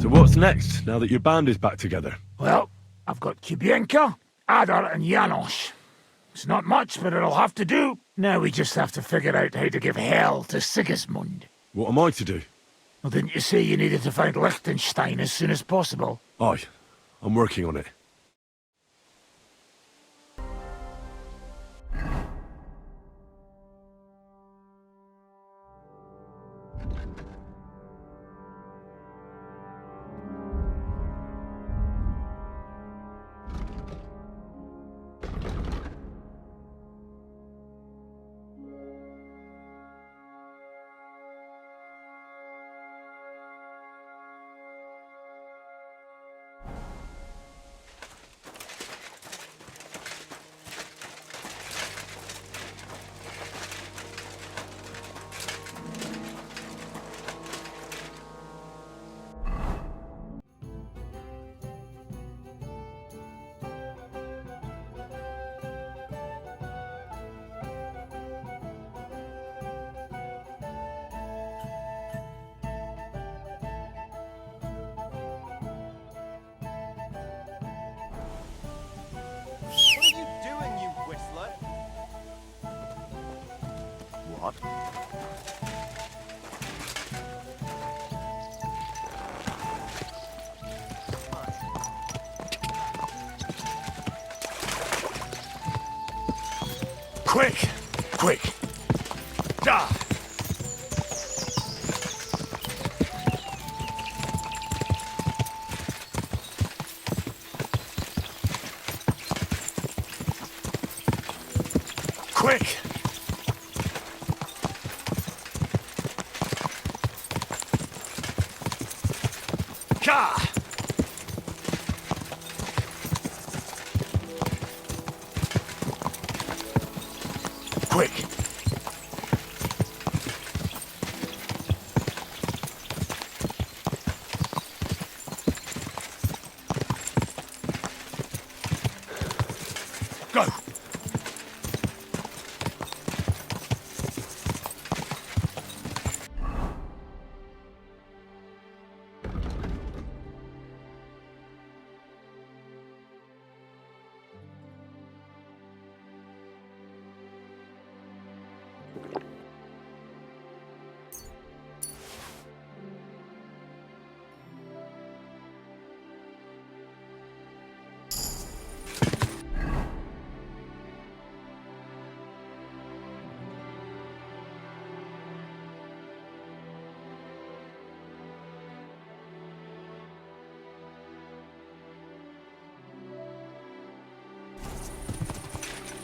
So what's next, now that your band is back together? Well, I've got Kubienka, Adar, and Janos. It's not much, but it'll have to do. Now we just have to figure out how to give hell to Sigismund. What am I to do? Well, didn't you say you needed to find Liechtenstein as soon as possible? Aye, I'm working on it. What are you doing, you whistler? What? Quick! Quick! Da! Quick! Ka! Quick! Go!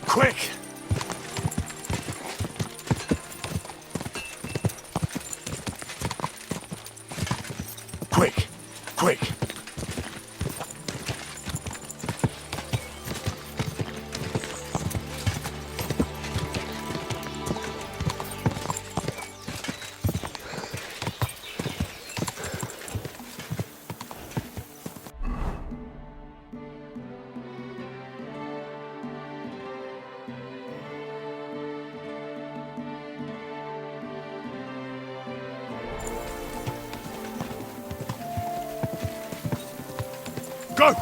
Quick! Quick! Quick! Go!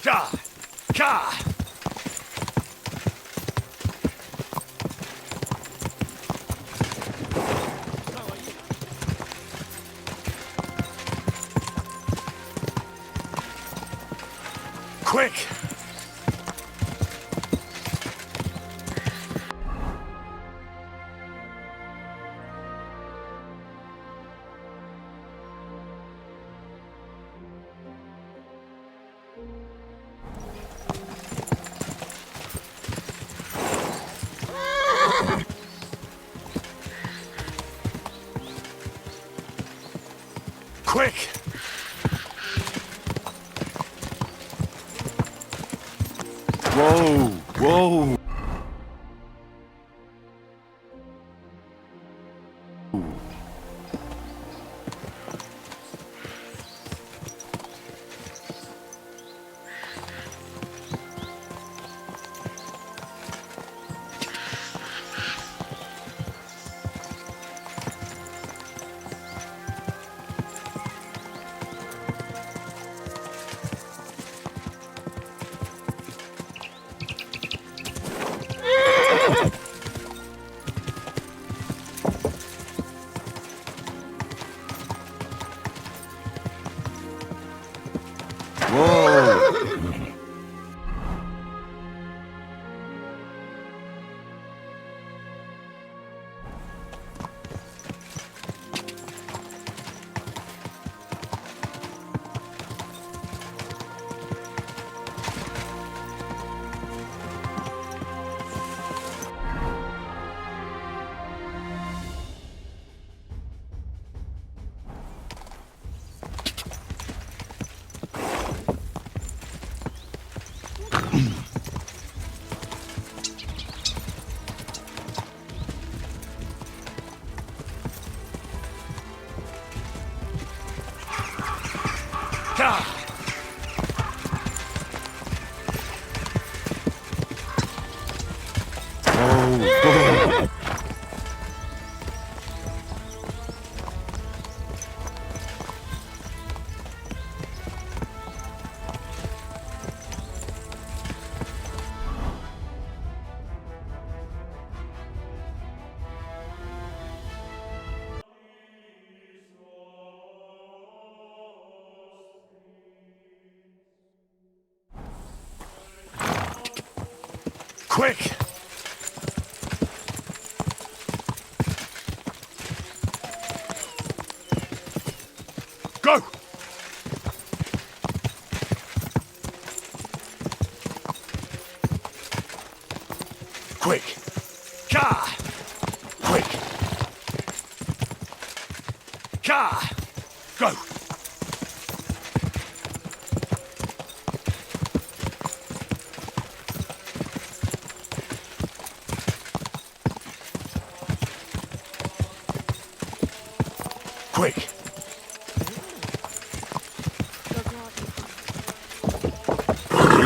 Ka! Ka! Quick! Quick! Whoa! Whoa! Whoa! Whoa! Quick! Go! Quick! Ka! Quick! Ka! Go! Quick!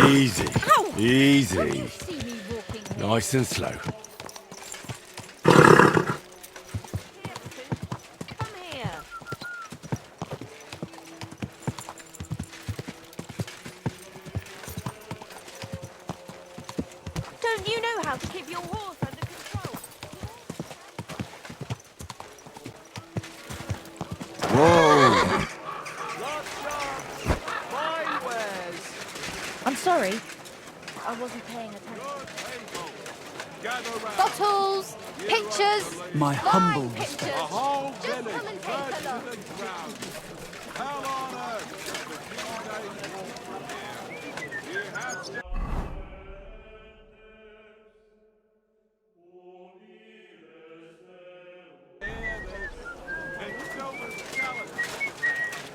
Easy. Ow! Easy. Don't you see me walking here? Nice and slow. Come here. Don't you know how to keep your horse under control? Whoa! Fine wares. I'm sorry. I wasn't paying attention. Gather round. Bottles! Pictures! My humble Live respect. pictures! Whole Just village come and take burnt a to look. the ground. Hell on earth. Just a few days walk from here. You have to.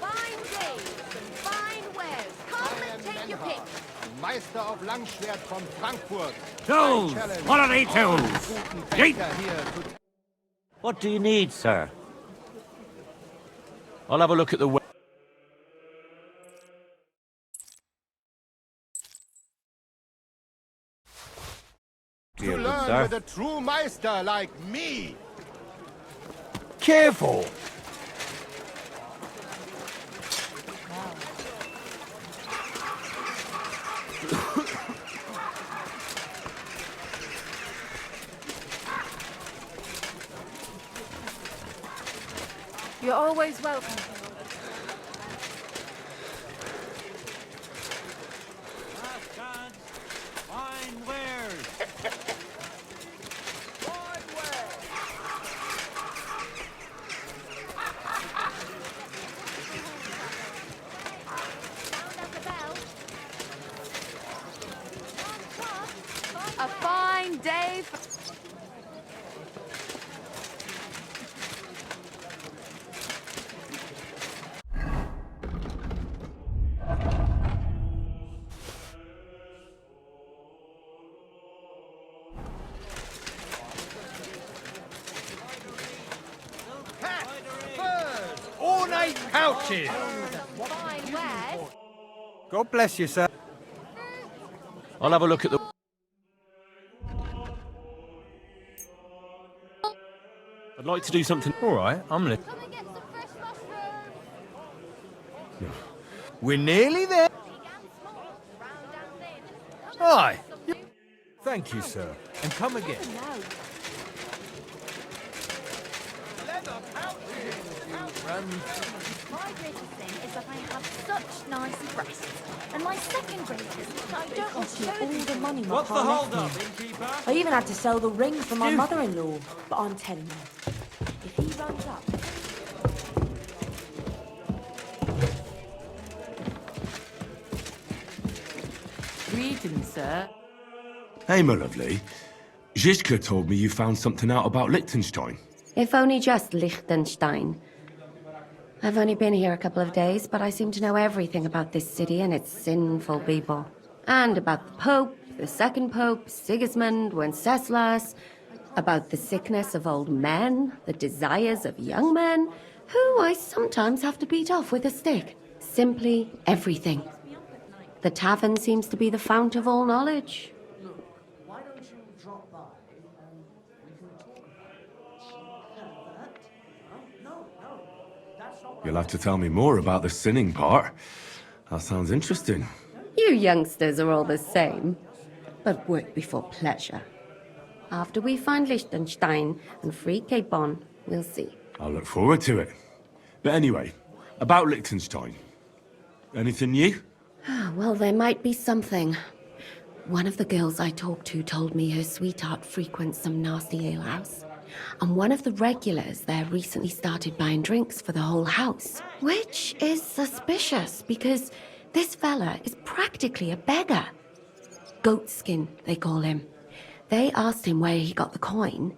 Fine days and fine wares. Come and take your pick. Meister of Langschwert from Frankfurt. Tools! What are they tools? Yeet! Here to What do you need, sir? I'll have a look at the... Dear good learn sir. with a true Meister like me. Careful! You're always welcome. Fine wares! A fine day for... Ornate pouches. Fine wares. God bless you, sir. I'll have a look at the... I'd like to do something... All right, I'm listening. Come and get some fresh mushrooms. We're nearly there. Aye. Thank you, sir. And come again. No. My greatest thing is that I have such nice breasts. And my second greatest, I don't want to show all the money my What's the pa left hold-up, me. innkeeper? I even had to sell the ring for my mother-in-law. But I'm telling you, if he runs up... Greetings, sir. Hey, my lovely. Zizka told me you found something out about Liechtenstein. If only just Liechtenstein. I've only been here a couple of days, but I seem to know everything about this city and its sinful people. And about the Pope, the second Pope, Sigismund, Wenceslas, about the sickness of old men, the desires of young men, who I sometimes have to beat off with a stick. Simply everything. The tavern seems to be the fount of all knowledge. Why don't you drop by and we can talk about it? No, that's not what You'll have to tell me more about the sinning part. That sounds interesting. You youngsters are all the same. But work before pleasure. After we find Liechtenstein and free Capon, we'll see. I'll look forward to it. But anyway, about Liechtenstein. Anything new? Well, there might be something. One of the girls I talked to told me her sweetheart frequents some nasty alehouse. And one of the regulars there recently started buying drinks for the whole house. Which is suspicious, because this fella is practically a beggar. Goatskin, they call him. They asked him where he got the coin,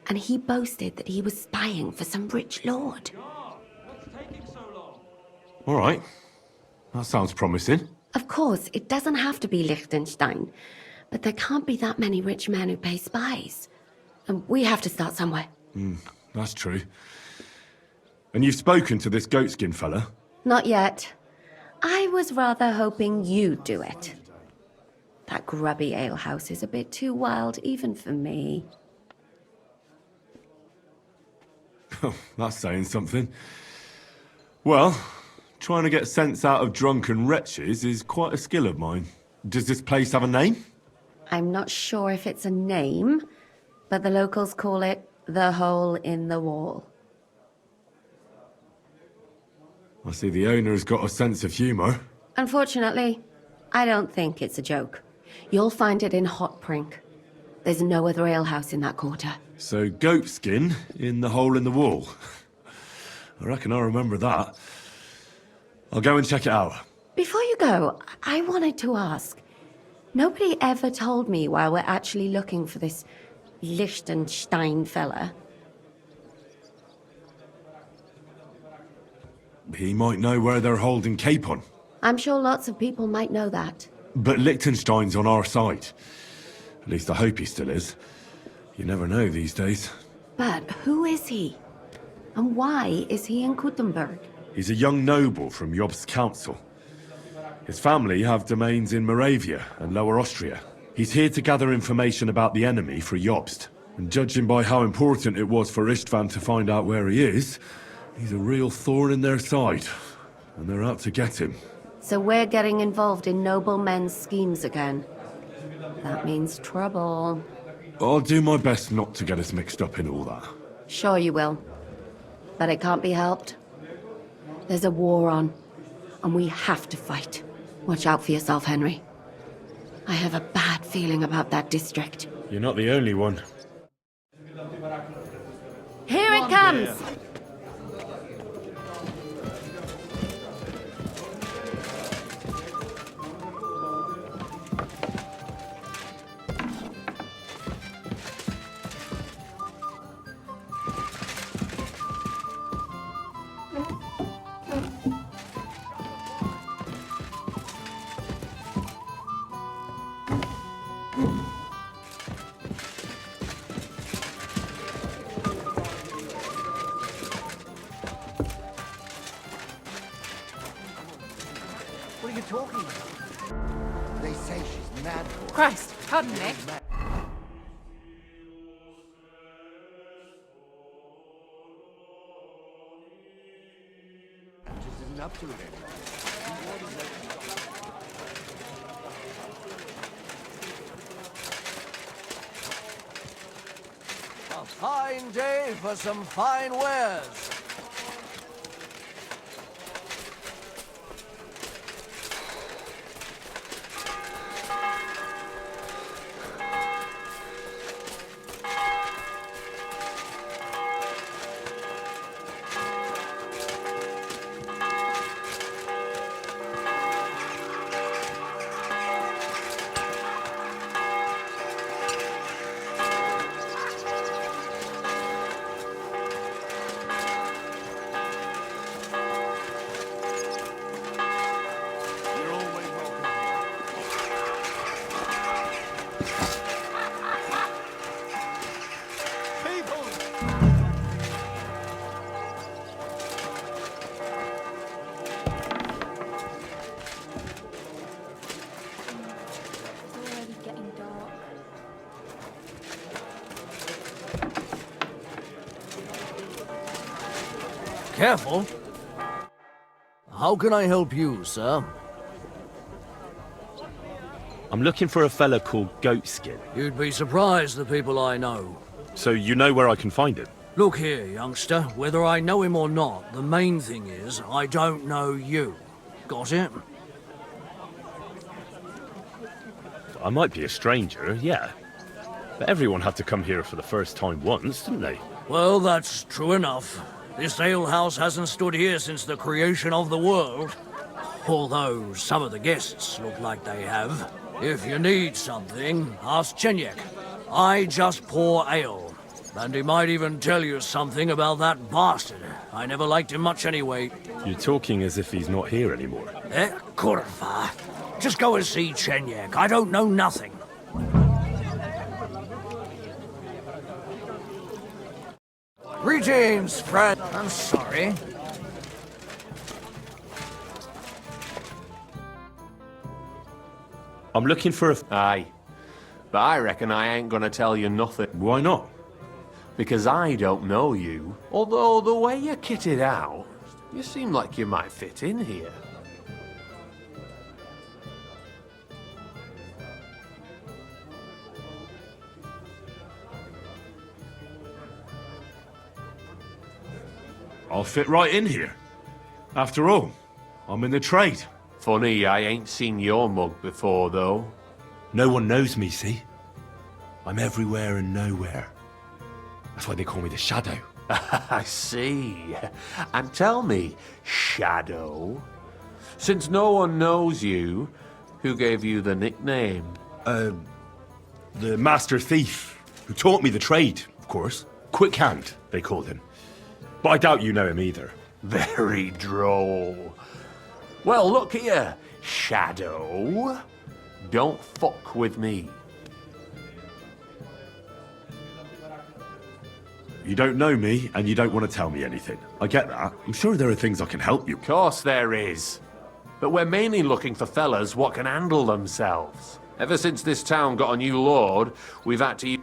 and he boasted that he was spying for some rich lord. All right. That sounds promising. Of course, it doesn't have to be Liechtenstein, but there can't be that many rich men who pay spies. And we have to start somewhere. That's true. And you've spoken to this goatskin fella? Not yet. I was rather hoping you'd do it. That grubby alehouse is a bit too wild even for me. That's saying something. Well, trying to get sense out of drunken wretches is quite a skill of mine. Does this place have a name? I'm not sure if it's a name, but the locals call it the Hole in the Wall. I see the owner's got a sense of humour. Unfortunately, I don't think it's a joke. You'll find it in Hot Prink. There's no other alehouse in that quarter. So goatskin in the hole in the wall. I reckon I remember that. I'll go and check it out. Before you go, I wanted to ask. Nobody ever told me why we're actually looking for this Liechtenstein fella. He might know where they're holding Capon. I'm sure lots of people might know that. But Liechtenstein's on our side. At least I hope he still is. You never know these days. But who is he? And why is he in Kuttenberg? He's a young noble from Jobst's council. His family have domains in Moravia and Lower Austria. He's here to gather information about the enemy for Jobst. And judging by how important it was for Istvan to find out where he is, he's a real thorn in their side. And they're out to get him. So we're getting involved in noble men's schemes again. That means trouble. I'll do my best not to get us mixed up in all that. Sure you will. But it can't be helped. There's a war on, and we have to fight. Watch out for yourself, Henry. I have a bad feeling about that district. You're not the only one. Here it comes! What are you talking about? They say she's mad. Christ, pardon me. Just isn't up to it anymore. A fine day for some fine wares. Careful. How can I help you, sir? I'm looking for a fella called Goatskin. You'd be surprised the people I know. So you know where I can find him? Look here, youngster. Whether I know him or not, the main thing is I don't know you. Got it? I might be a stranger, yeah. But everyone had to come here for the first time once, didn't they? Well, that's true enough. This alehouse hasn't stood here since the creation of the world. Although some of the guests look like they have. If you need something, ask Chenyek. I just pour ale. And he might even tell you something about that bastard. I never liked him much anyway. You're talking as if he's not here anymore. Kurva. Just go and see Chenyek. I don't know nothing. Greetings, friend. I'm sorry. I'm looking for a... Aye. But I reckon I ain't gonna tell you nothing. Why not? Because I don't know you. Although the way you're kitted out, you seem like you might fit in here. I'll fit right in here. After all, I'm in the trade. Funny, I ain't seen your mug before, though. No one knows me, see? I'm everywhere and nowhere. That's why they call me the Shadow. I see. And tell me, Shadow, since no one knows you, who gave you the nickname? The Master Thief, who taught me the trade, of course. Quick Hand, they called him. But I doubt you know him either. Very droll. Well, look here, Shadow. Don't fuck with me. You don't know me, and you don't want to tell me anything. I get that. I'm sure there are things I can help you. Of course there is. But we're mainly looking for fellas what can handle themselves. Ever since this town got a new lord, we've had to...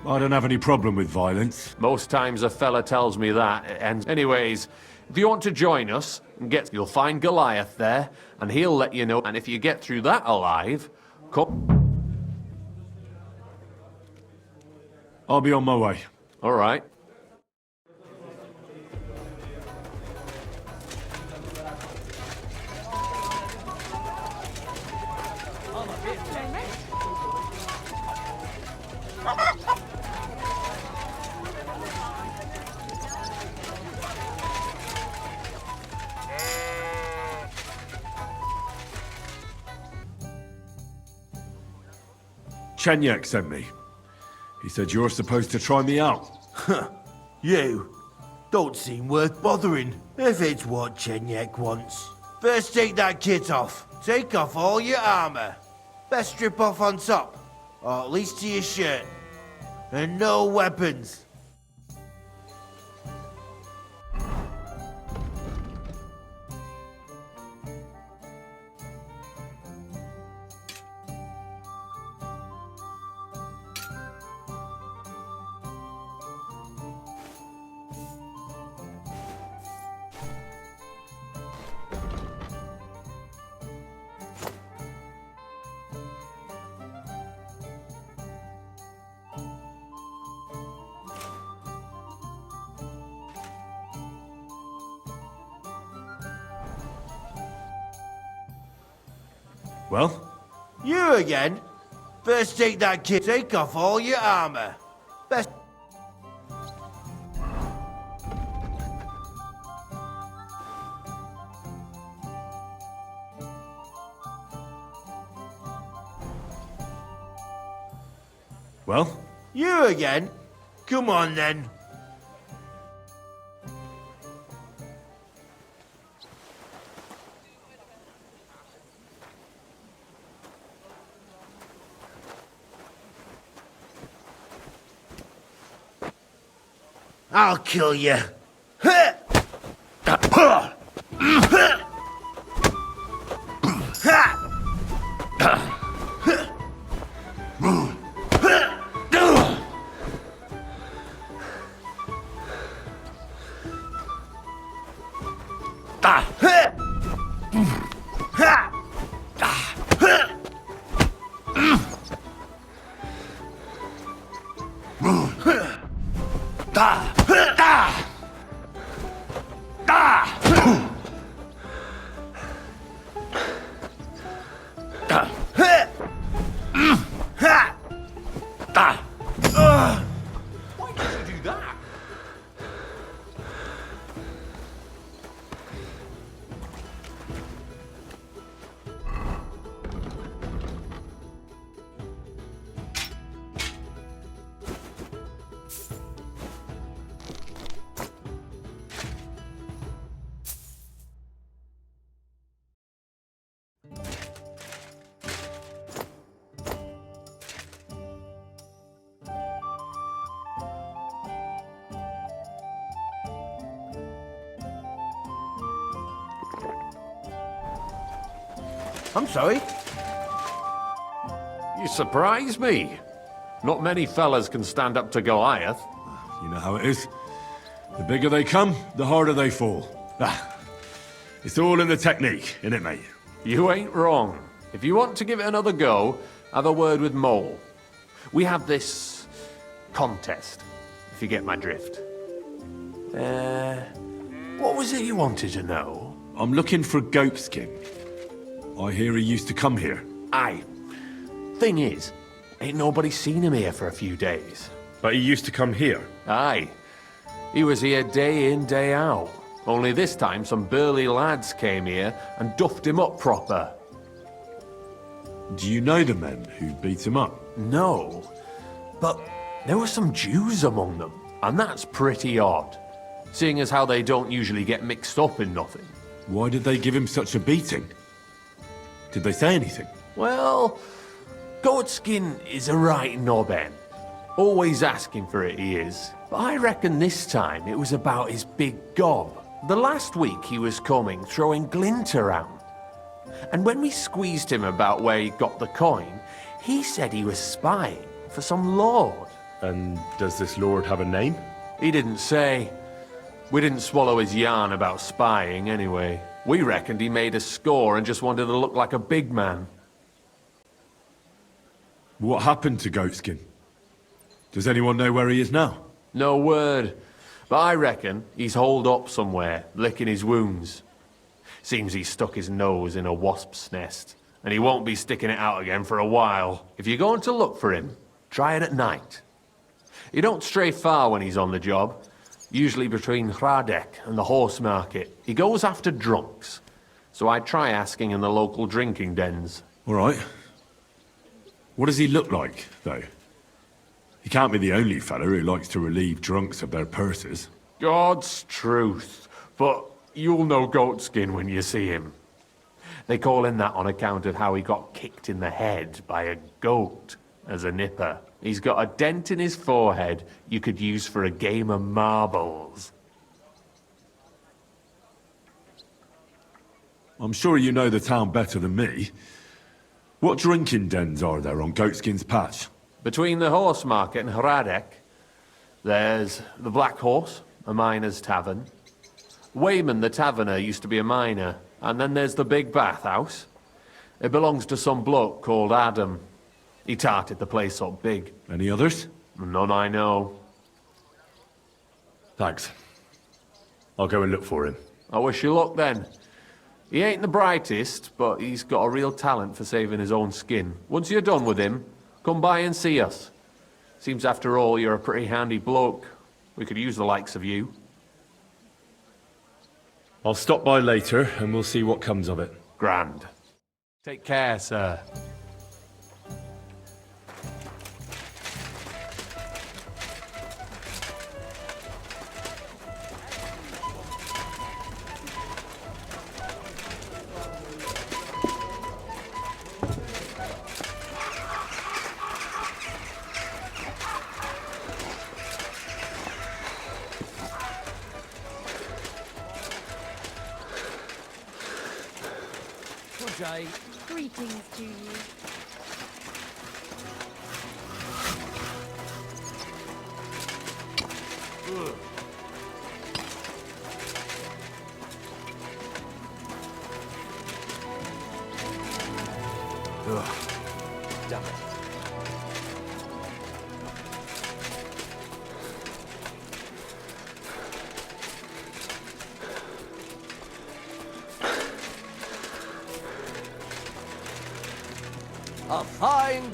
I don't have any problem with violence. Most times a fella tells me that, and anyways, if you want to join us, you'll find Goliath there, and he'll let you know, and if you get through that alive, come... I'll be on my way. All right. Chenyek sent me. He said you're supposed to try me out. You don't seem worth bothering, if it's what Chenyek wants. First take that kit off. Take off all your armor. Best strip off on top, or at least to your shirt. And no weapons. Well? You again? First take that kit. Take off all your armor. Best... Well? You again? Come on then. I'll kill you. Why did you do that? I'm sorry. You surprise me. Not many fellas can stand up to Goliath. You know how it is. The bigger they come, the harder they fall. It's all in the technique, innit, mate? You ain't wrong. If you want to give it another go, have a word with Mole. We have this contest, if you get my drift. What was it you wanted to know? I'm looking for Goatskin. I hear he used to come here. Aye. Thing is, ain't nobody seen him here for a few days. But he used to come here. Aye. He was here day in, day out. Only this time some burly lads came here and duffed him up proper. Do you know the men who beat him up? No. But there were some Jews among them, and that's pretty odd. Seeing as how they don't usually get mixed up in nothing. Why did they give him such a beating? Did they say anything? Well, Goatskin is a right knobhead. Always asking for it, he is. But I reckon this time it was about his big gob. The last week he was coming, throwing glint around. And when we squeezed him about where he got the coin, he said he was spying for some lord. And does this lord have a name? He didn't say. We didn't swallow his yarn about spying anyway. We reckoned he made a score and just wanted to look like a big man. What happened to Goatskin? Does anyone know where he is now? No word. But I reckon he's holed up somewhere, licking his wounds. Seems he stuck his nose in a wasp's nest, and he won't be sticking it out again for a while. If you're going to look for him, try it at night. He don't stray far when he's on the job. Usually between Hradek and the horse market. He goes after drunks. So I try asking in the local drinking dens. All right. What does he look like, though? He can't be the only fella who likes to relieve drunks of their purses. God's truth. But you'll know Goatskin when you see him. They call him that on account of how he got kicked in the head by a goat as a nipper. He's got a dent in his forehead you could use for a game of marbles. I'm sure you know the town better than me. What drinking dens are there on Goatskin's Patch? Between the horse market and Hradek, there's the Black Horse, a miner's tavern. Wayman the taverner used to be a miner. And then there's the Big Bathhouse. It belongs to some bloke called Adam. He tarted the place up big. Any others? None I know. Thanks. I'll go and look for him. I wish you luck then. He ain't the brightest, but he's got a real talent for saving his own skin. Once you're done with him, come by and see us. Seems after all you're a pretty handy bloke. We could use the likes of you. I'll stop by later and we'll see what comes of it. Grand. Take care, sir. Greetings to you. Ugh. Damn it. A fine...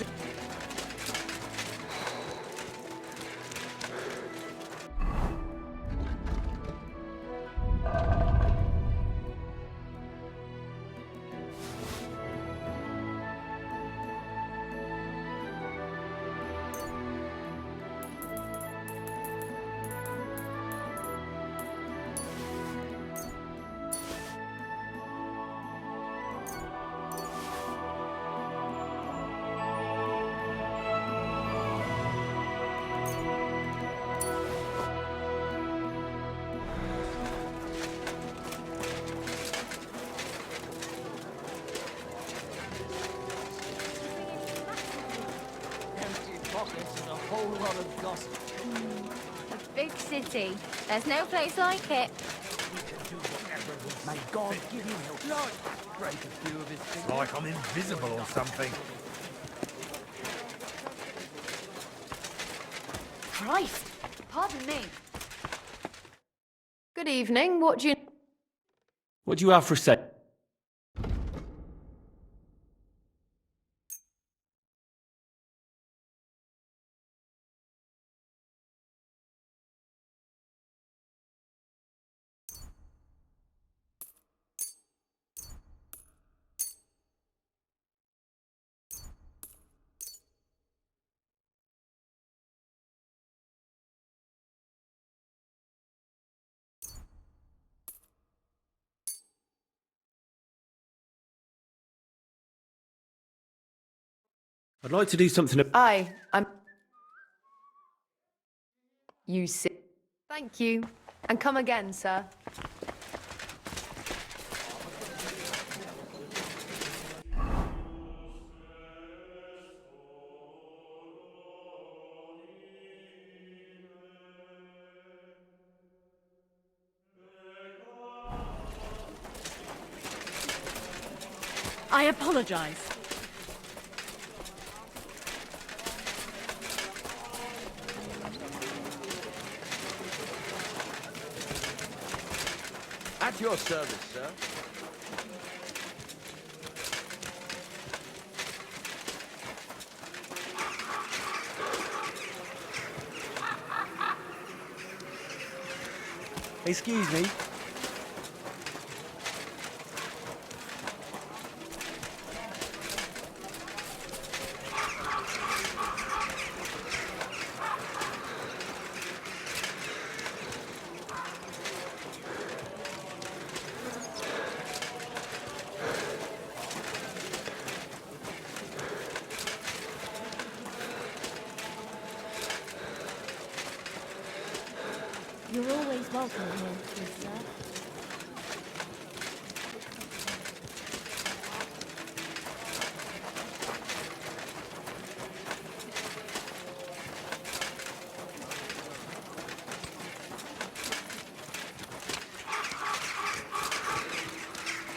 A whole lot of gossip. A big city. There's no place like it. May God give you help. Break a few of his fingers. Like I'm invisible or something. Christ! Pardon me. Good evening. What do you... What do you have for sale? I'd like to do something... I'm... You see... Thank you. And come again, sir. I apologize. At your service, sir. Excuse me. You're always welcome here, good sir.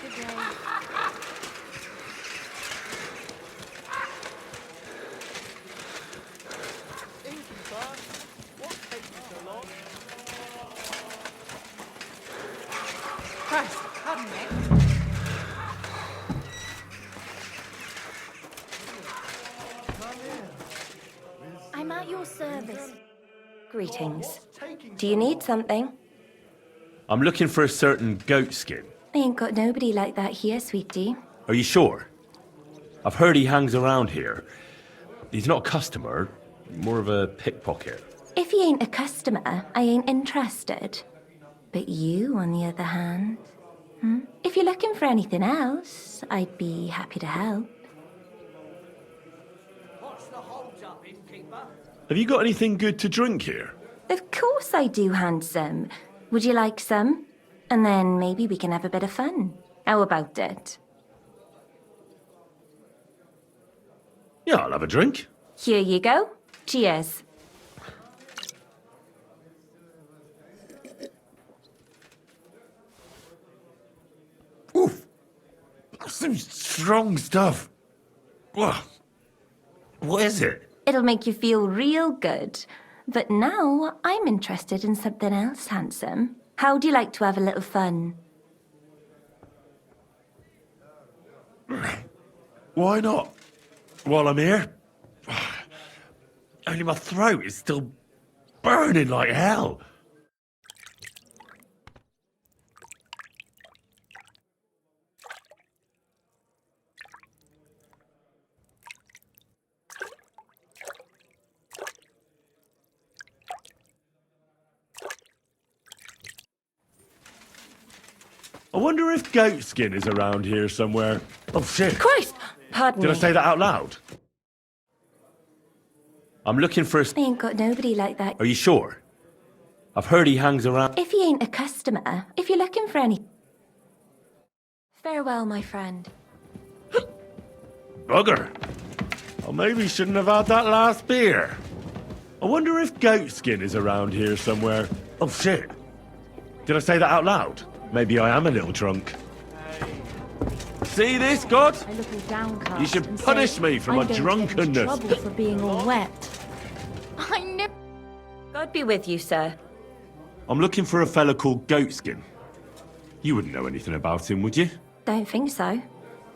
Good day. Christ, pardon me. I'm at your service. Greetings. Do you need something? I'm looking for a certain goat skin. I ain't got nobody like that here, sweetie. Are you sure? I've heard he hangs around here. He's not a customer, more of a pickpocket. If he ain't a customer, I ain't interested. But you, on the other hand... If you're looking for anything else, I'd be happy to help. What's the hold-up, innkeeper? Have you got anything good to drink here? Of course I do, handsome. Would you like some? And then maybe we can have a bit of fun. How about it? Yeah, I'll have a drink. Here you go. Cheers. Oof! That's some strong stuff. What is it? It'll make you feel real good. But now I'm interested in something else, handsome. How'd you like to have a little fun? Why not? While I'm here? Only my throat is still burning like hell. I wonder if Goatskin is around here somewhere. Oh, shit. Christ! Pardon Did me. I say that out loud? I'm looking for a... I ain't got nobody like that. Are you sure? I've heard he hangs around... If he ain't a customer, if you're looking for any... Farewell, my friend. Bugger. I maybe shouldn't have had that last beer. I wonder if Goatskin is around here somewhere. Oh, shit. Did I say that out loud? Maybe I am a little drunk. See this, God? I look all downcast. You should and punish say, me for my I'm going to get into drunkenness. trouble for being all wet. I know. God be with you, sir. I'm looking for a fella called Goatskin. You wouldn't know anything about him, would you? Don't think so.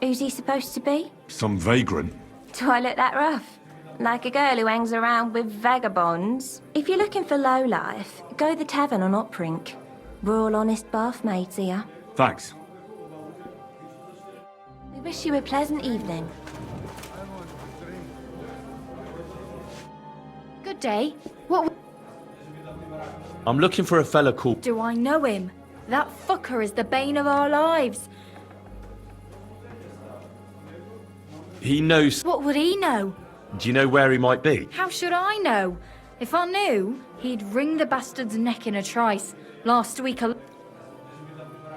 Who's he supposed to be? Some vagrant. Do I look that rough? Like a girl who hangs around with vagabonds? If you're looking for low life, go the tavern on Oprink. We're all honest bath maids here. Thanks. We wish you a pleasant evening. Good day. What I'm looking for a fella called... do I know him? That fucker is the bane of our lives. He knows... What would he know? Do you know where he might be? How should I know? If I knew, he'd wring the bastard's neck in a trice. Last week,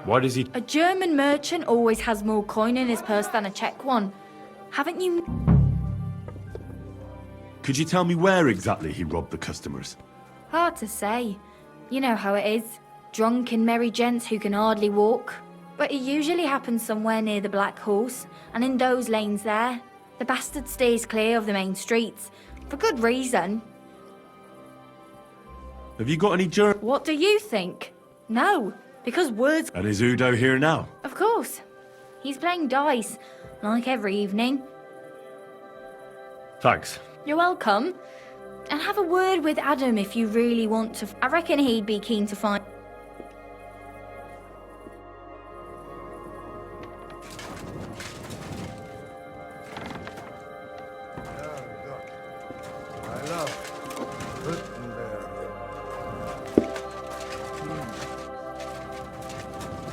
Why does he... a German merchant always has more coin in his purse than a Czech one. Haven't you... Could you tell me where exactly he robbed the customers? Hard to say. You know how it is. Drunken merry gents who can hardly walk. But it usually happens somewhere near the Black Horse, and in those lanes there. The bastard stays clear of the main streets. For good reason. Have you got any German... What do you think? No, because words... And is Udo here now? Of course. He's playing dice, like every evening. Thanks. You're welcome. And have a word with Adam if you really want to. I reckon he'd be keen to find...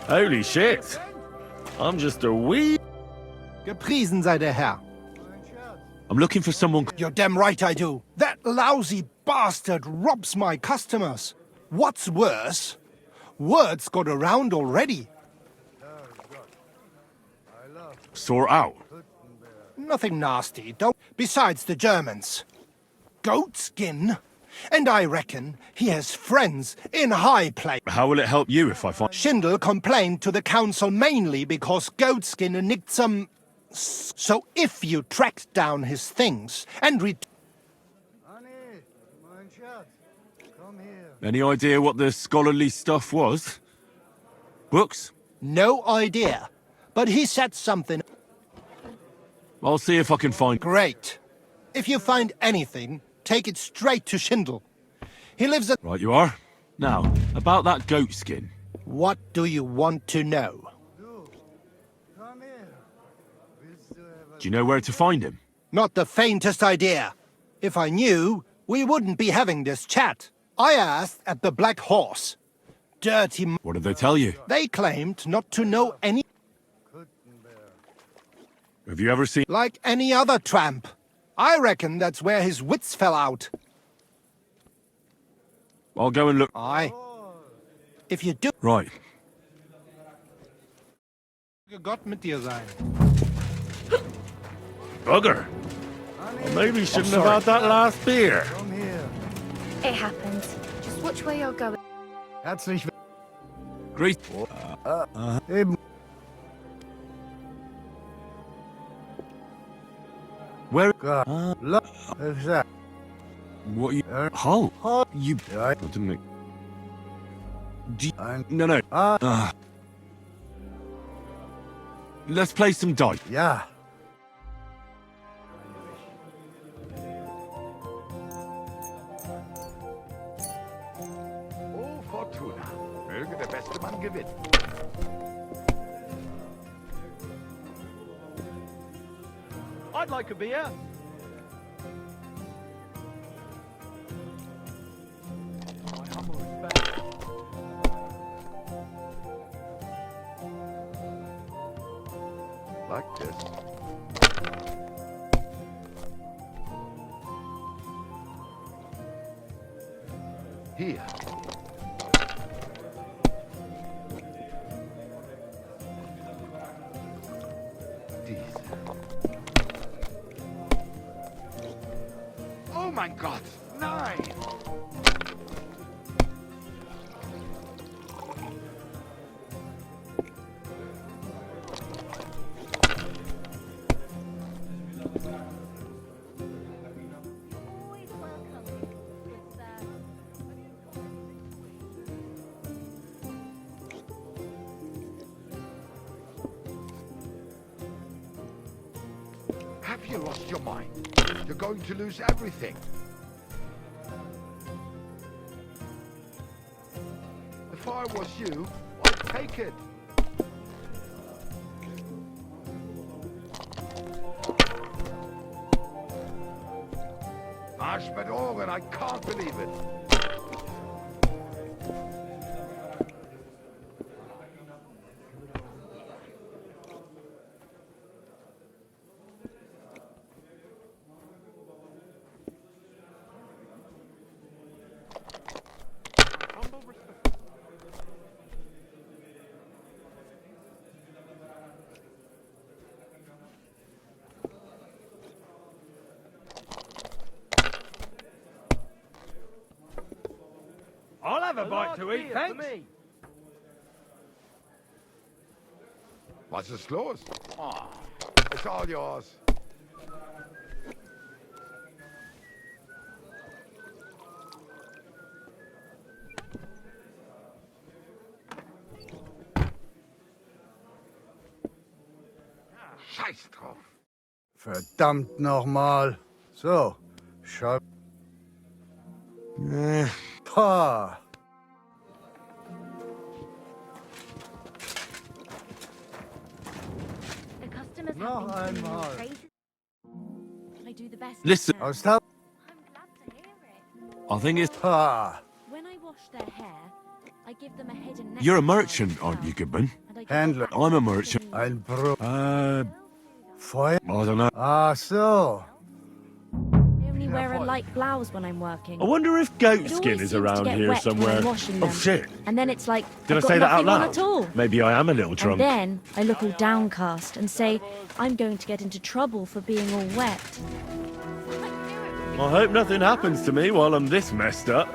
Holy shit! I'm just a wee... Gepriesen sei der Herr. I'm looking for someone... You're damn right I do. That lousy bastard robs my customers. What's worse, word's got around already. Sort out. Nothing nasty, don't... Besides the Germans. Goatskin? And I reckon he has friends in high place. How will it help you if I find... Schindel complained to the council mainly because Goatskin nicked some... So if you tracked down his things and Any idea what the scholarly stuff was? Books? No idea. But he said something... I'll see if I can find... Great. If you find anything, take it straight to Schindel. He lives at... Right you are. Now, about that goat skin. What do you want to know? Do you know where to find him? Not the faintest idea. If I knew, we wouldn't be having this chat. I asked at the Black Horse. Dirty... What did they tell you? They claimed not to know any... Have you ever seen... Like any other tramp. I reckon that's where his wits fell out. I'll go and look... Aye. If you do... Right. Gott mit dir sein. Bugger! I maybe shouldn't have had that last beer. It happens. Just watch where you're going. Herzlich... Great. Eben. Where? Look, who's that? What you? Hull? You? I didn't make. No. Let's play some dice. Yeah. Oh, Fortuna. Möge der beste Mann gewinnen. I'd like a beer. My humble respect. Like this. Here. Diese. Oh mein Gott! Nein! Have you lost your mind? You're going to lose everything. If I was you, I'd take it. Marsh met Oren, I can't believe it. I'll have a bite to eat, thanks. Was ist los? Oh, it's all yours. Scheiß drauf. Verdammt nochmal. So, schau. Ha! The customers Noch have been singing einmal. your praises. I do the best. Listen, I can. Aus der... I'm glad to hear it. I think it's. Ha! When I wash their hair, I give them a head and neck. You're a massage merchant, aren't you, Goodman? and I give Handler. them I'm a merchant. Ein Brot. Feuer. I don't know. Ah, so. I only wear a light blouse when I'm working. I wonder if goat It skin always is seems to around get here wet when I'm somewhere. washing Oh them. shit! And then it's like, Did I've I got say that out nothing on loud? at all. Maybe I am a little drunk. And then I look all downcast and say, I'm going to get into trouble for being all wet. I hope nothing happens to me while I'm this messed up.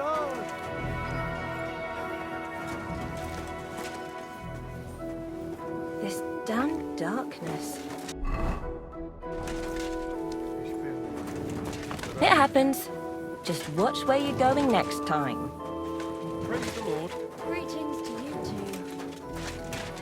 This damn darkness. It happens. Just watch where you're going next time. Praise the Lord. Greetings to you two.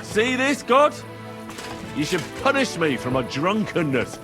See this, God? You should punish me for my drunkenness.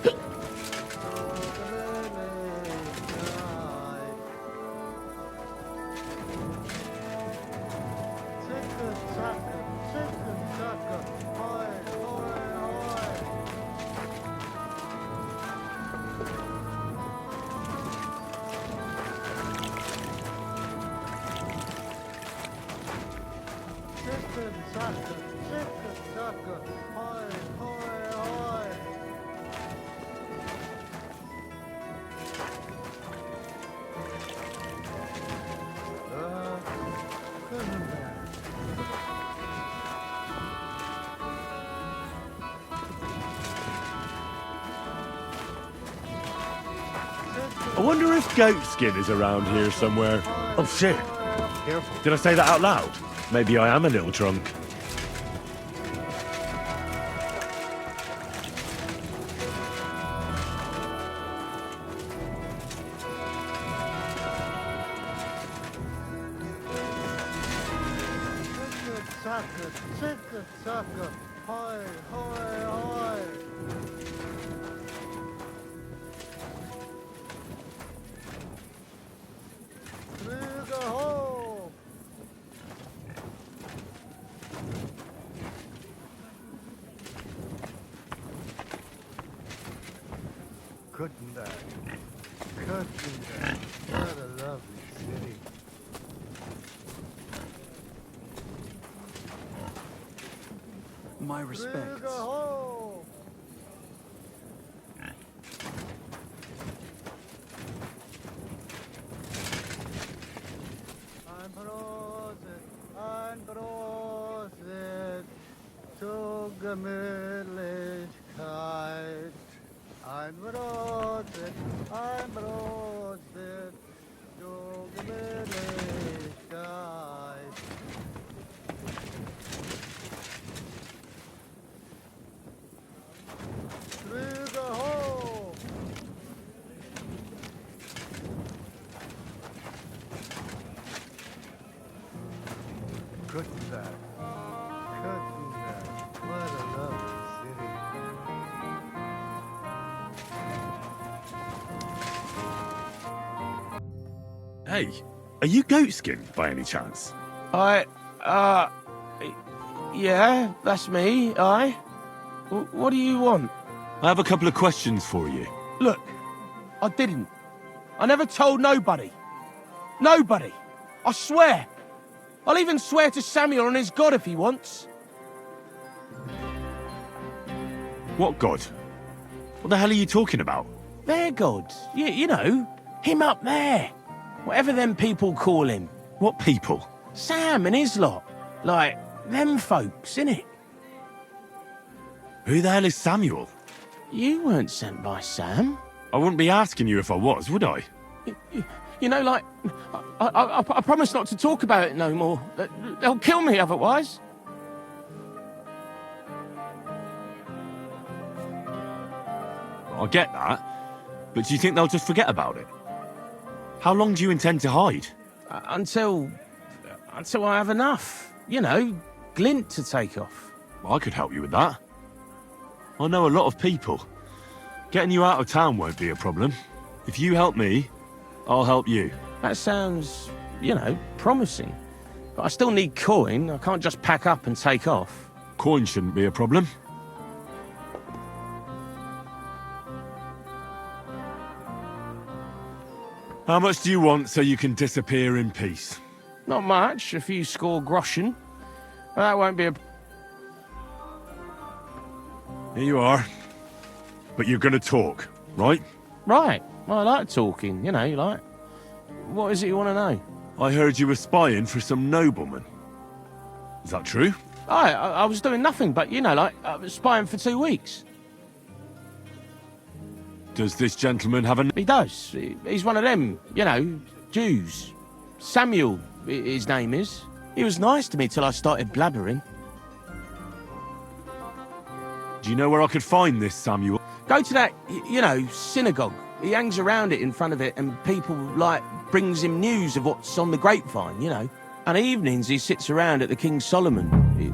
wonder if Goatskin is around here somewhere. Oh shit. Careful. Did I say that out loud? Maybe I am a little drunk. Hoi, hoi, hoi. Flüge hoch. Gutenberg. Gutenberg. What a lovely city. My respects. Ein zur Gemütlichkeit. Ein zur Gemütlichkeit. Flüge hoch! Gutenberg. Gutenberg. What a lovely city. Hey, are you Goatskin by any chance? Yeah, that's me, What do you want? I have a couple of questions for you. Look, I didn't. I never told nobody. Nobody. I swear. I'll even swear to Samuel and his God if he wants. What god? What the hell are you talking about? Their God. You know, him up there. Whatever them people call him. What people? Sam and his lot. Like, them folks, innit? Who the hell is Samuel? You weren't sent by Sam. I wouldn't be asking you if I was, would I? You know, like, I promise not to talk about it no more. They'll kill me otherwise. I get that, but do you think they'll just forget about it? How long do you intend to hide? Until I have enough. You know, glint to take off. I could help you with that. I know a lot of people. Getting you out of town won't be a problem. If you help me, I'll help you. That sounds, you know, promising. But I still need coin. I can't just pack up and take off. Coin shouldn't be a problem. How much do you want so you can disappear in peace? Not much, a few score groschen. That won't be a... Here you are. But you're gonna talk, right? Right. Well, I like talking, you know, like... What is it you want to know? I heard you were spying for some nobleman. Is that true? I was doing nothing but, you know, like, spying for 2 weeks. Does this gentleman have a... He does. He's one of them, you know, Jews. Samuel, his name is. He was nice to me till I started blabbering. Do you know where I could find this Samuel? Go to that, you know, synagogue. He hangs around it in front of it and people, like, brings him news of what's on the grapevine, you know. And evenings he sits around at the King Solomon.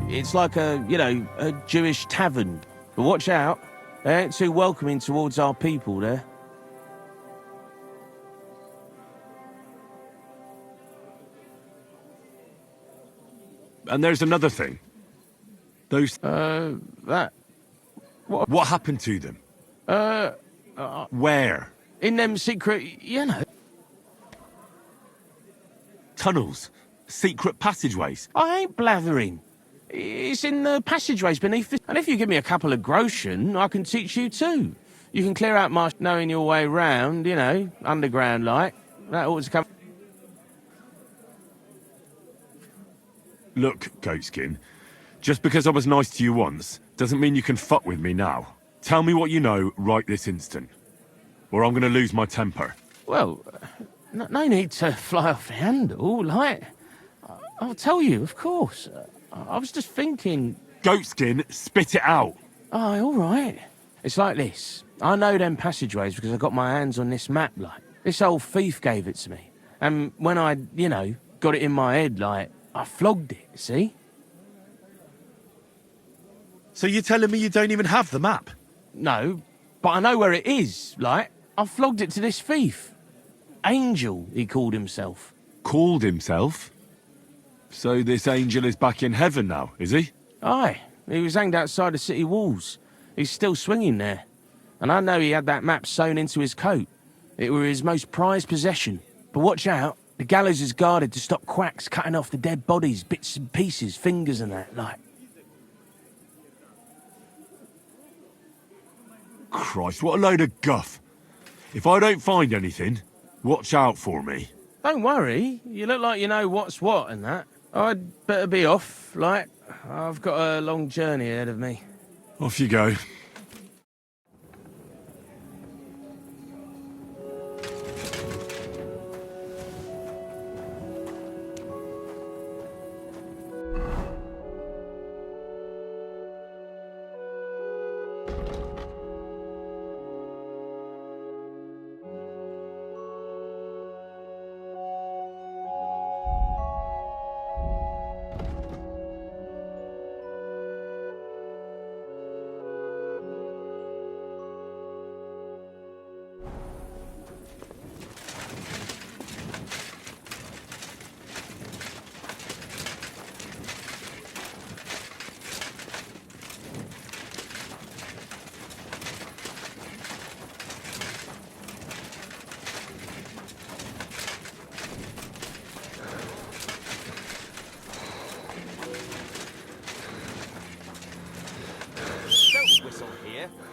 It's like a, you know, a Jewish tavern. But watch out. They ain't too welcoming towards our people there. And there's another thing. Those... that... What happened to them? Where? In them secret, you know... Tunnels. Secret passageways. I ain't blathering. It's in the passageways beneath this. And if you give me a couple of groschen, I can teach you too. You can clear out my knowing your way round, you know, underground like. That ought to come... Look, Goatskin, just because I was nice to you once, doesn't mean you can fuck with me now. Tell me what you know right this instant, or I'm gonna lose my temper. Well, no need to fly off the handle, like... I'll tell you, of course. I was just thinking... Goatskin, spit it out. Oh, all right. It's like this. I know them passageways because I got my hands on this map, like. This old thief gave it to me. And when I, got it in my head, like, I flogged it, see? So you're telling me you don't even have the map? No, but I know where it is, like. I flogged it to this thief. Angel, he called himself. Called himself? So this angel is back in heaven now, is he? Aye, he was hanged outside the city walls. He's still swinging there. And I know he had that map sewn into his coat. It were his most prized possession. But watch out, the gallows is guarded to stop quacks cutting off the dead bodies, bits and pieces, fingers and that, like. Christ, what a load of guff. If I don't find anything, watch out for me. Don't worry, you look like you know what's what and that. I'd better be off, like. I've got a long journey ahead of me. Off you go.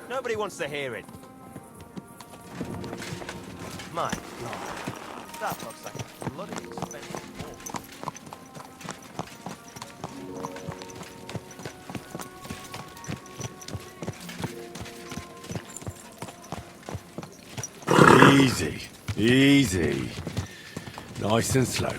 Nobody wants to hear it. My God, that looks like a bloody expensive wall. Easy, easy. Nice and slow.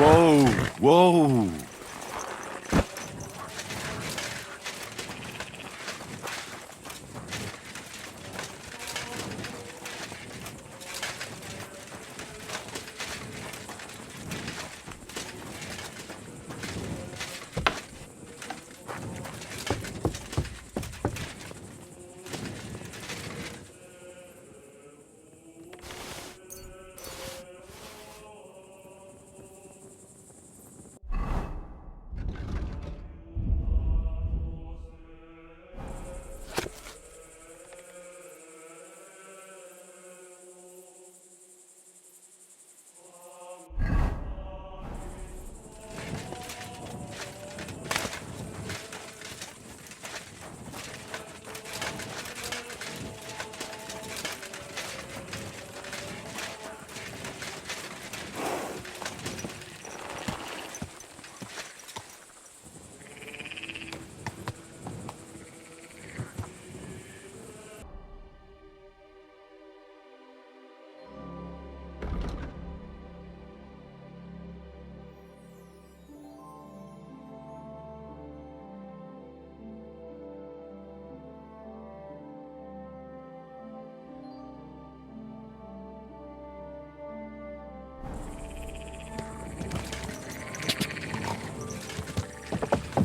Whoa, whoa.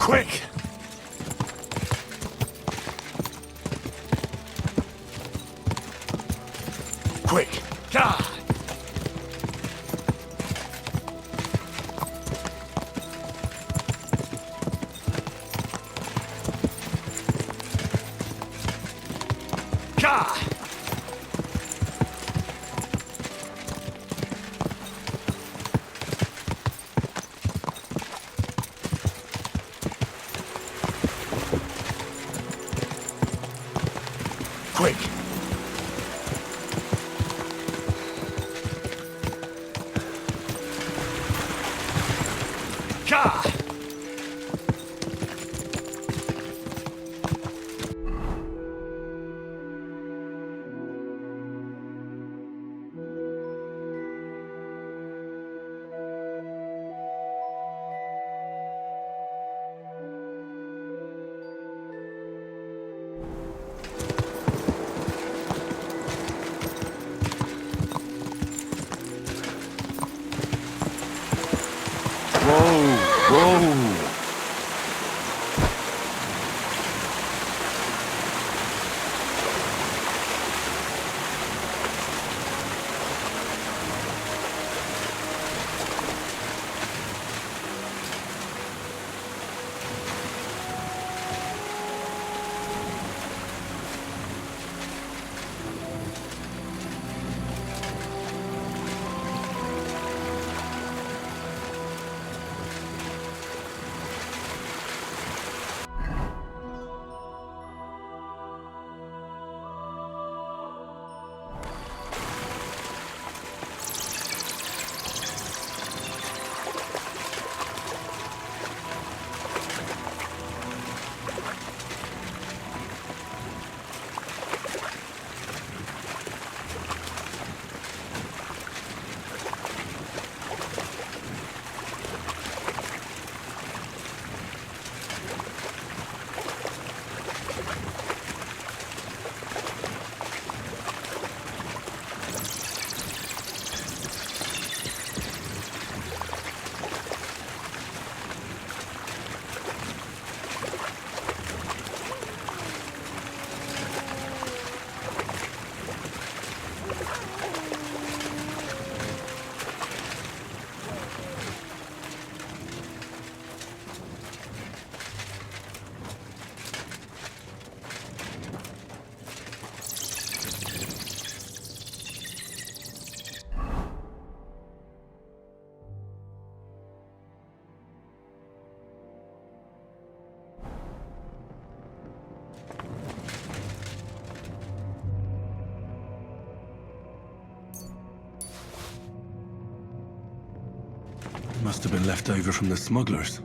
Quick! Quick! God! God! Quick! God! Whoa! Must have been left over from the smugglers.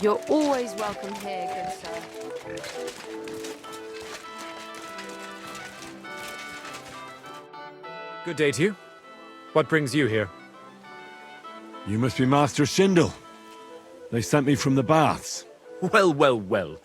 You're always welcome here, good sir. Good day to you. What brings you here? You must be Master Schindel. They sent me from the baths. Well, well, well.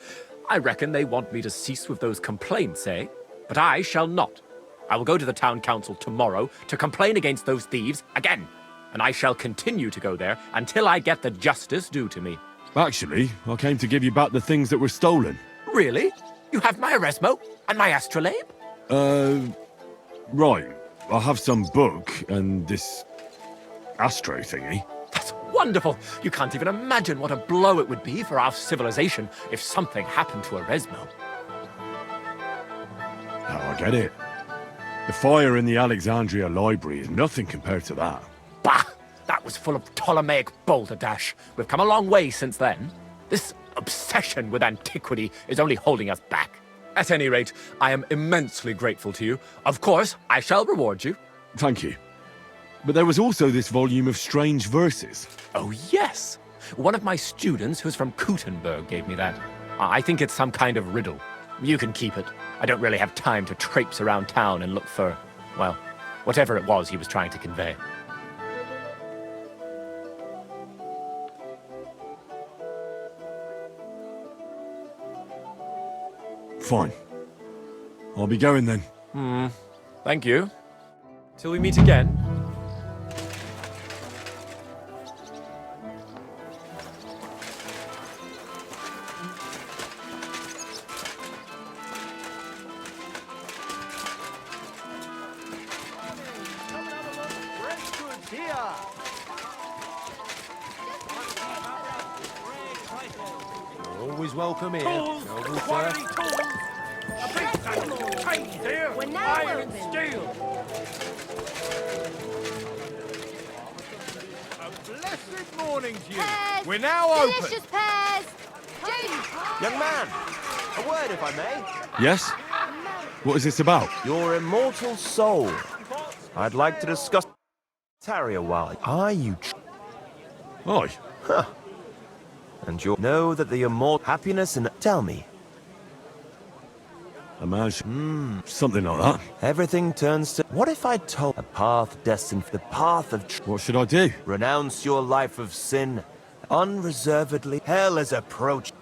I reckon they want me to cease with those complaints, eh? But I shall not. I will go to the town council tomorrow to complain against those thieves again. And I shall continue to go there until I get the justice due to me. Actually, I came to give you back the things that were stolen. Really? You have my Erasmo and my astrolabe? Right. I have some book and this astro thingy. That's wonderful! You can't even imagine what a blow it would be for our civilization if something happened to Erasmo. Oh, I get it. The fire in the Alexandria library is nothing compared to that. Bah! That was full of Ptolemaic balderdash. We've come a long way since then. This obsession with antiquity is only holding us back. At any rate, I am immensely grateful to you. Of course, I shall reward you. Thank you. But there was also this volume of strange verses. Oh, yes. One of my students who's from Kuttenberg gave me that. I think it's some kind of riddle. You can keep it. I don't really have time to traipse around town and look for, well, whatever it was he was trying to convey. Fine. I'll be going then. Thank you. Till we meet again. Always welcome here. Noble sir. We're now Iron open. steel! A blessed morning to you. Pears. We're now open. Delicious pears. James. Young man, a word if I may. Yes? What is this about? Your immortal soul. I'd like to discuss... Tarry a while. Are you... Aye. Huh. And you'll know that the immortal happiness and... Tell me. Imagine. Something like that. Everything turns to... What if I told a path destined for the path of... What should I do? Renounce your life of sin. Unreservedly. Hell is approaching.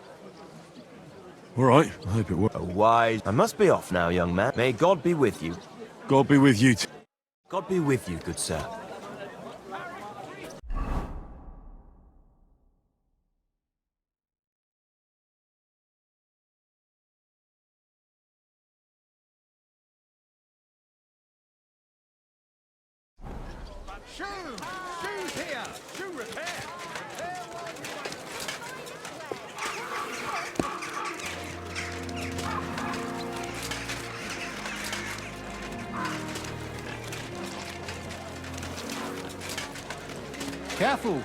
All right. I hope it works. A wise... I must be off now, young man. May God be with you. God be with you. God be with you, good sir. Shoes here. Shoe repair. Careful.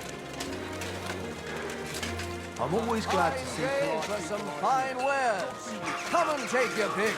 I'm always glad to see you. For some fine wares. Come and take your pick.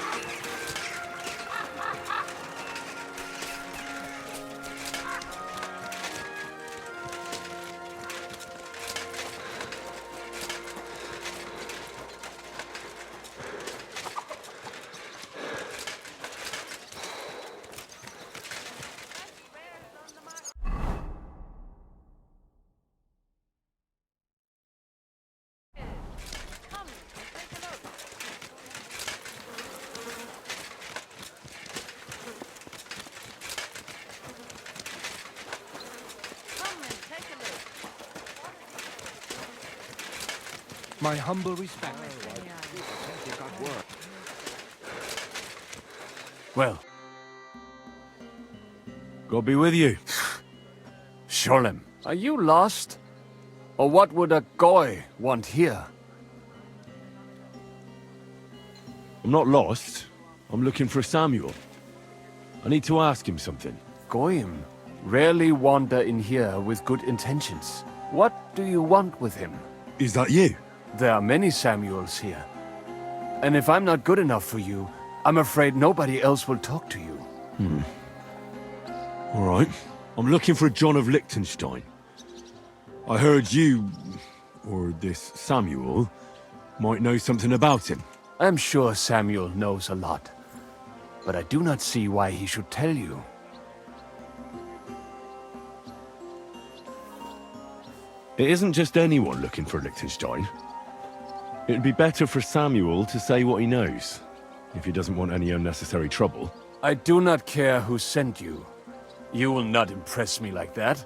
My humble respect. Well, God be with you. Sholem, are you lost? Or what would a goy want here? I'm not lost. I'm looking for Samuel. I need to ask him something. Goyim rarely wander in here with good intentions. What do you want with him? Is that you? There are many Samuels here. And if I'm not good enough for you, I'm afraid nobody else will talk to you. All right. I'm looking for John of Liechtenstein. I heard you... or this Samuel, might know something about him. I'm sure Samuel knows a lot, but I do not see why he should tell you. It isn't just anyone looking for Liechtenstein. It'd be better for Samuel to say what he knows, if he doesn't want any unnecessary trouble. I do not care who sent you. You will not impress me like that.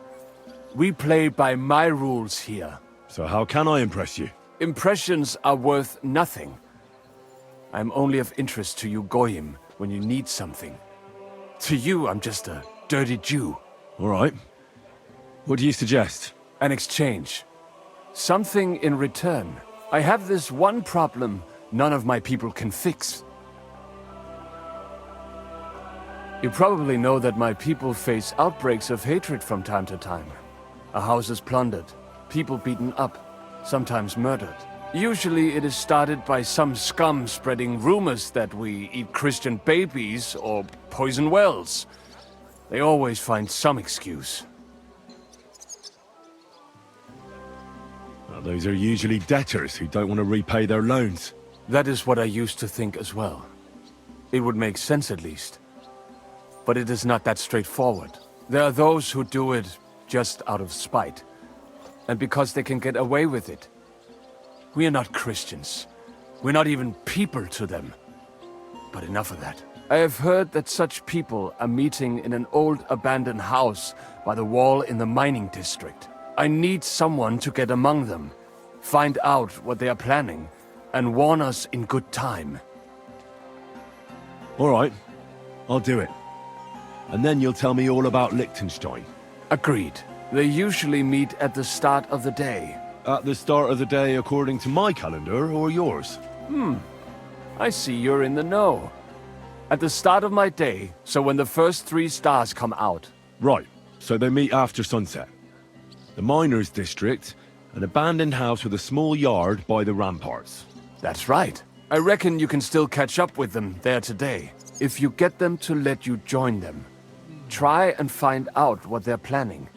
We play by my rules here. So how can I impress you? Impressions are worth nothing. I'm only of interest to you Goyim when you need something. To you, I'm just a dirty Jew. All right. What do you suggest? An exchange. Something in return. I have this one problem none of my people can fix. You probably know that my people face outbreaks of hatred from time to time. A house is plundered, people beaten up, sometimes murdered. Usually it is started by some scum spreading rumors that we eat Christian babies or poison wells. They always find some excuse. Well, those are usually debtors who don't want to repay their loans. That is what I used to think as well. It would make sense at least. But it is not that straightforward. There are those who do it just out of spite. And because they can get away with it. We are not Christians. We're not even people to them. But enough of that. I have heard that such people are meeting in an old abandoned house by the wall in the mining district. I need someone to get among them, find out what they are planning, and warn us in good time. All right, I'll do it. And then you'll tell me all about Liechtenstein. Agreed. They usually meet at the start of the day. At the start of the day according to my calendar, or yours? I see you're in the know. At the start of my day, so when the first 3 stars come out. Right, so they meet after sunset. The miners' district, an abandoned house with a small yard by the ramparts. That's right. I reckon you can still catch up with them there today, if you get them to let you join them. Try and find out what they're planning,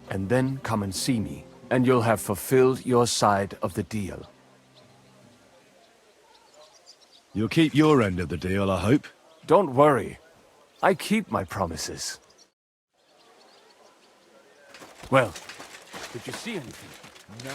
and then come and see me, and you'll have fulfilled your side of the deal. You'll keep your end of the deal, I hope. Don't worry. I keep my promises. Well, did you see anything? No.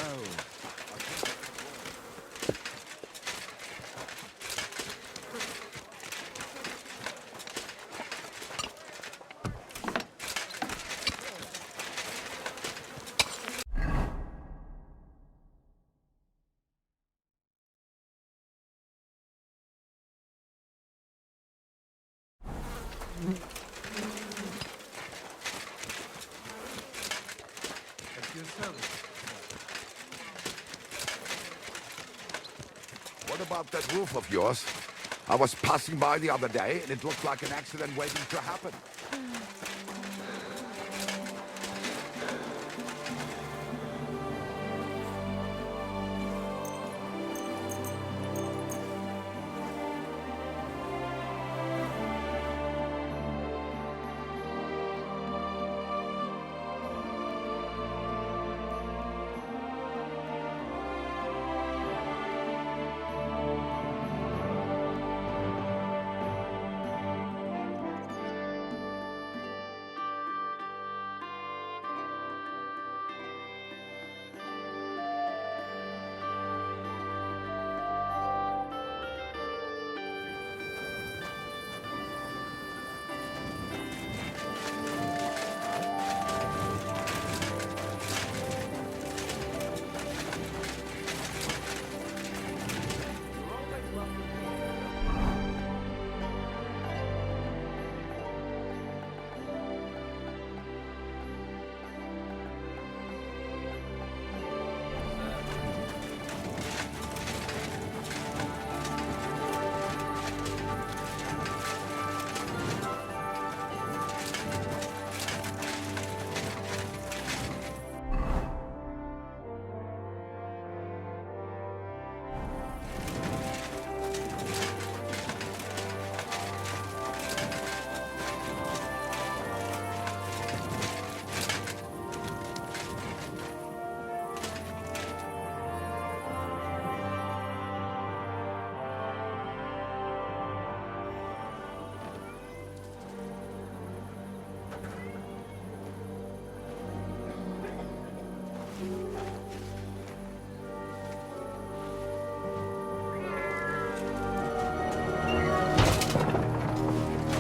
What about that roof of yours? I was passing by the other day, and it looked like an accident waiting to happen.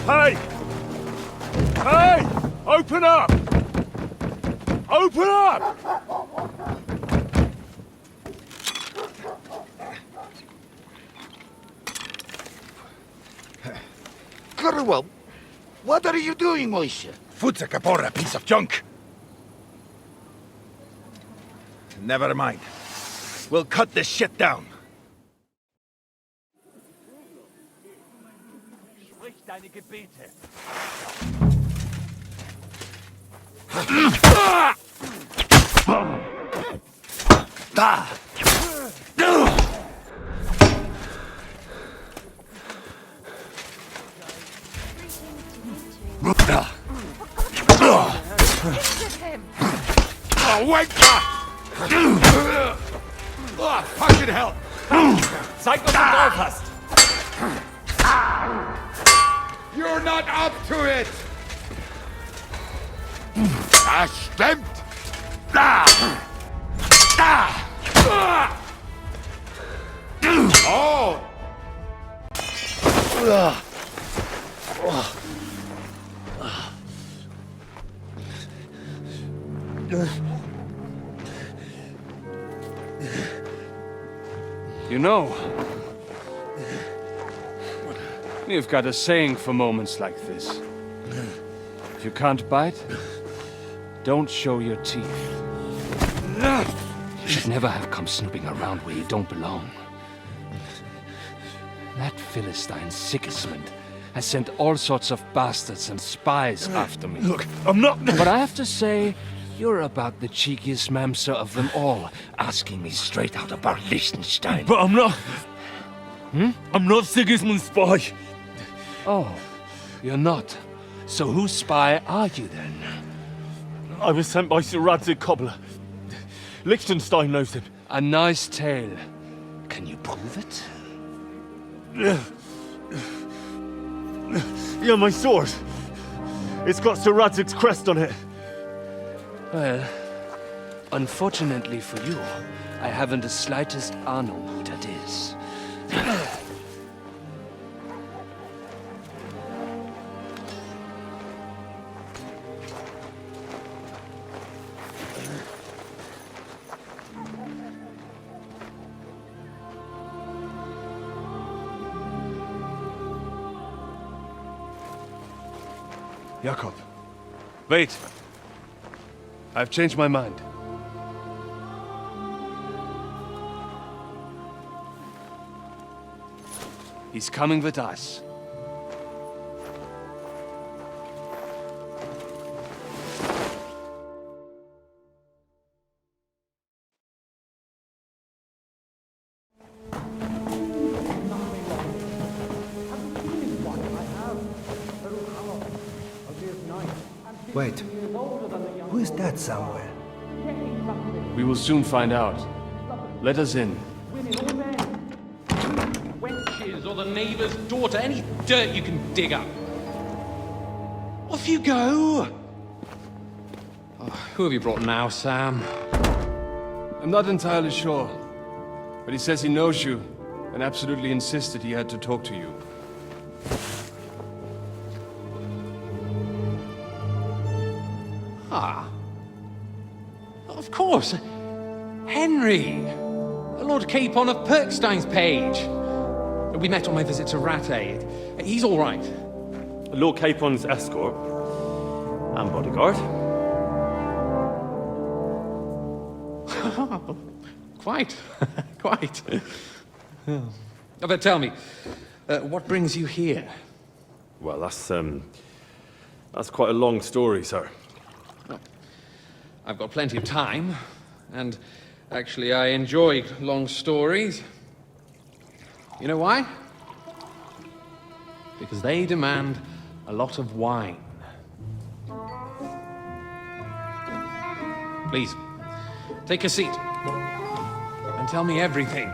Hey! Hey! Open up! Open up! Curwell, what are you doing, Moishe? Futsa Kapora, piece of junk. Never mind. We'll cut this shit down. Deine Gebete. Da! Oh, wait! Oh, fucking hell! Zeig, was du drauf hast! You're not up to it! Das stimmt! Da! Da! Oh! You know, we've got a saying for moments like this. If you can't bite, don't show your teeth. You should never have come snooping around where you don't belong. That Philistine Sigismund has sent all sorts of bastards and spies after me. Look, I'm not... But I have to say, you're about the cheekiest mamser of them all, asking me straight out about Liechtenstein. But I'm not... I'm not Sigismund's spy. Oh, you're not. So whose spy are you then? I was sent by Sir Radzig Cobbler. Liechtenstein knows him. A nice tale. Can you prove it? Yeah, my sword. It's got Sir Radzig's crest on it. Well, unfortunately for you, I haven't the slightest ahnung who that is. Jakob. Wait. I've changed my mind. He's coming with us. Wait. Who is that somewhere? We will soon find out. Let us in. Wenches or the neighbour's daughter, any dirt you can dig up. Off you go! Oh, who have you brought now, Sam? I'm not entirely sure, but he says he knows you and absolutely insisted he had to talk to you. Ah. Of course. Henry. Lord Capon of Perkstein's page. We met on my visit to Rattay. He's all right. Lord Capon's escort and bodyguard. Quite. Quite. But tell me, what brings you here? Well, that's quite a long story, sir. Well, I've got plenty of time, and actually I enjoy long stories. You know why? Because they demand a lot of wine. Please, take a seat and tell me everything.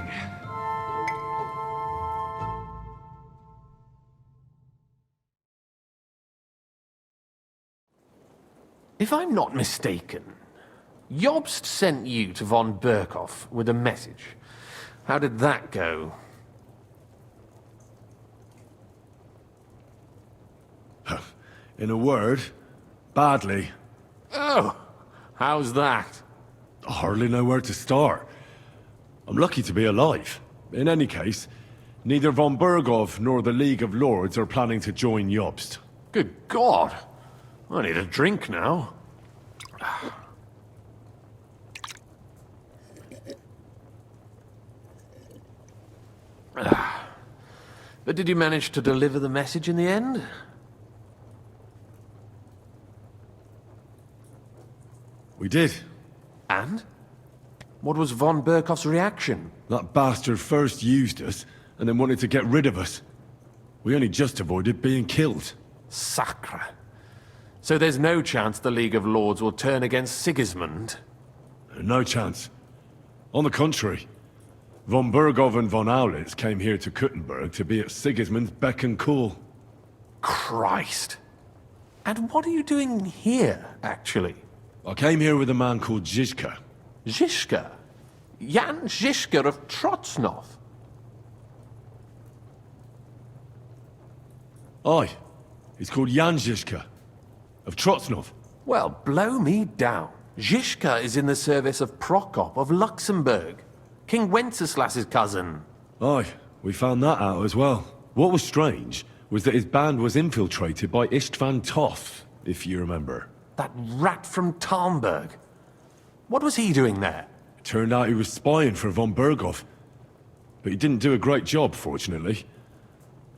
If I'm not mistaken, Jobst sent you to von Berkhoff with a message. How did that go? In a word, badly. Oh, how's that? I hardly know where to start. I'm lucky to be alive. In any case, neither von Berghoff nor the League of Lords are planning to join Jobst. Good God. I need a drink now. But did you manage to deliver the message in the end? We did. And? What was von Berghoff's reaction? That bastard first used us, and then wanted to get rid of us. We only just avoided being killed. Sacre. So there's no chance the League of Lords will turn against Sigismund? No chance. On the contrary. Von Berghoff and von Aulitz came here to Kuttenberg to be at Sigismund's beck and call. Christ. And what are you doing here, actually? I came here with a man called Zizka. Zizka? Jan Zizka of Trotznov? Aye. He's called Jan Zizka. Of Trotznov. Well, blow me down. Zizka is in the service of Prokop of Luxembourg. King Wenceslas's cousin. Aye, we found that out as well. What was strange was that his band was infiltrated by Istvan Toth, if you remember. That rat from Tarnberg. What was he doing there? Turned out he was spying for von Berghoff. But he didn't do a great job, fortunately.